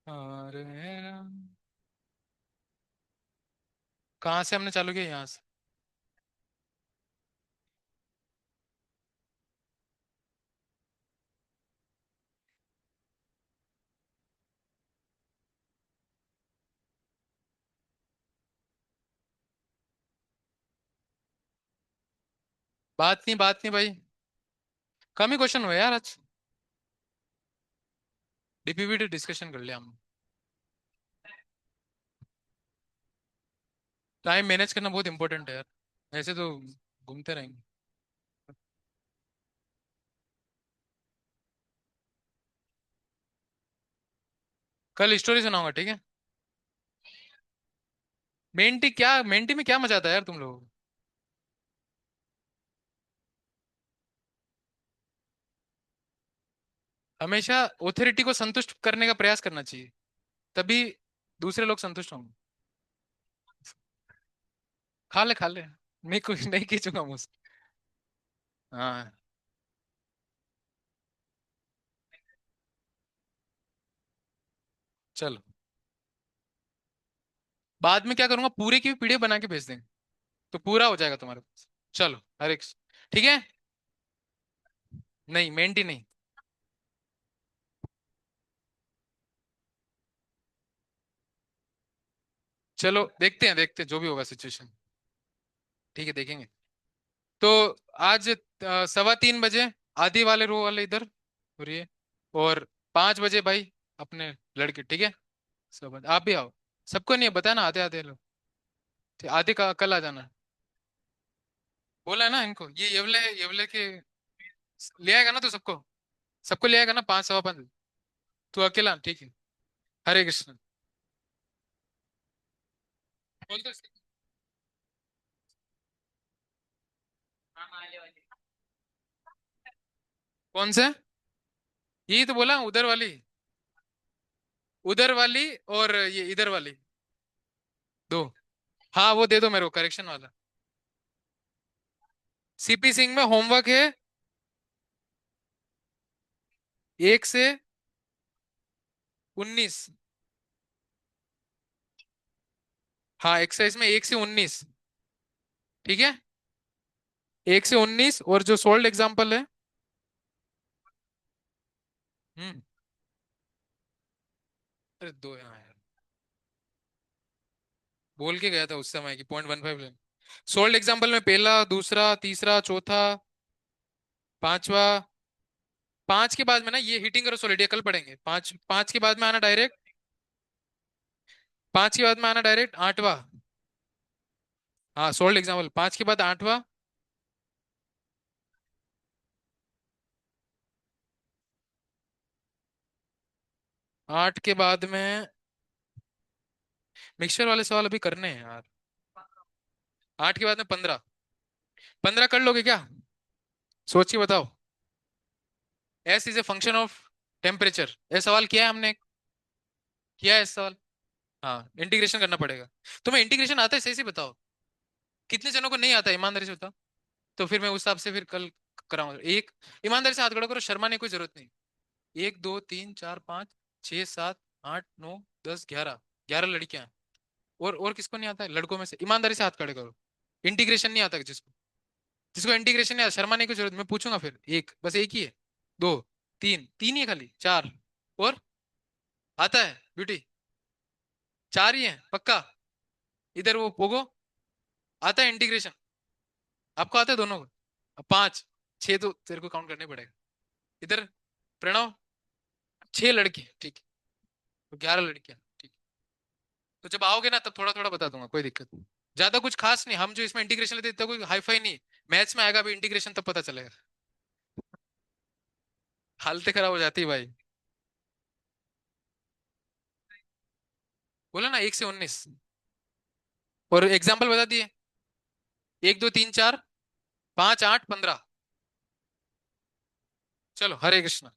हरे राम। कहाँ से हमने चालू किया, यहाँ से? बात नहीं भाई, कम ही क्वेश्चन हुए यार आज। डीपीपीटी डिस्कशन कर लिया हमने। टाइम मैनेज करना बहुत इंपॉर्टेंट है यार, ऐसे तो घूमते रहेंगे। कल स्टोरी सुनाऊंगा, ठीक है? मेंटी में क्या मजा आता है यार तुम लोगों को? हमेशा ऑथोरिटी को संतुष्ट करने का प्रयास करना चाहिए, तभी दूसरे लोग संतुष्ट होंगे। खा ले, मैं कुछ नहीं खींचूंगा मुझसे। हाँ। चलो, बाद में क्या करूंगा, पूरे की भी पीडीएफ बना के भेज देंगे, तो पूरा हो जाएगा तुम्हारे पास। चलो हरे कृष्ण। ठीक है। नहीं मेंटी नहीं। चलो देखते हैं जो भी होगा सिचुएशन। ठीक है देखेंगे। तो आज 3:15 बजे आदि वाले रो वाले इधर हो रही है, और 5 बजे भाई अपने लड़के, ठीक है? सब आप भी आओ। सबको नहीं बताया ना, आधे आधे लोग। ठीक, आधे का कल आ जाना। बोला है ना इनको, ये येवले के ले आएगा ना, तो सबको सबको ले आएगा ना, 5 सवा 5। तू अकेला ठीक है। हरे कृष्ण। बोल दो इसको। हाँ, आने वाली। कौन से? यही तो बोला उधर वाली, उधर वाली और ये इधर वाली, दो। हाँ वो दे दो मेरे को, करेक्शन वाला। सीपी सिंह में होमवर्क है 1 से 19। हाँ एक्सरसाइज में 1 से 19। ठीक है, 1 से 19, और जो सोल्ड एग्जाम्पल है। हम्म। अरे दो यहाँ यार, बोल के गया था उस समय की 0.15 सोल्ड एग्जाम्पल में पहला, दूसरा, तीसरा, चौथा, पांचवा। पांच के बाद में ना ये हीटिंग करो सॉलिड, ये कल पढ़ेंगे। पांच, पांच के बाद में आना डायरेक्ट, पांच के बाद में आना डायरेक्ट आठवां। हाँ सोल्ड एग्जाम्पल, पांच के बाद आठवां। 8 के बाद में मिक्सचर वाले सवाल अभी करने हैं यार। 8 के बाद में 15। 15 कर लोगे क्या? सोच के बताओ। S is a function of temperature, ये सवाल किया है हमने, किया है इस सवाल। हाँ इंटीग्रेशन करना पड़ेगा। तुम्हें इंटीग्रेशन आता है? सही से बताओ, कितने जनों को नहीं आता है? ईमानदारी से बताओ। तो फिर मैं उस हिसाब से फिर कल कराऊंगा। एक, ईमानदारी से हाथ खड़ा करो, शर्माने की कोई जरूरत नहीं। 1 2 3 4 5 6 7 8 9 10 11, 11 लड़कियां हैं। और किसको नहीं आता है लड़कों में से? ईमानदारी से हाथ खड़े करो। इंटीग्रेशन नहीं आता जिसको, जिसको इंटीग्रेशन नहीं आता, शर्माने की जरूरत, मैं पूछूंगा फिर। एक, बस एक ही है? दो, तीन, तीन ही है खाली? चार और आता है ब्यूटी? चार ही है पक्का? इधर वो पोगो, आता है इंटीग्रेशन? आपको आता है दोनों को? अब पांच, छह तो तेरे को काउंट करने पड़ेगा। इधर प्रणव, 6 लड़के ठीक है, तो 11 लड़कियां ठीक है। तो जब आओगे ना तब थोड़ा थोड़ा बता दूंगा, कोई दिक्कत नहीं। ज्यादा कुछ खास नहीं, हम जो इसमें इंटीग्रेशन लेते हैं इतना कोई हाईफाई नहीं। मैथ्स में आएगा अभी इंटीग्रेशन, तब पता चलेगा। हालत खराब हो जाती है भाई। बोला ना 1 से 19, और एग्जाम्पल बता दिए। 1 2 3 4 5 8 15। चलो हरे कृष्णा।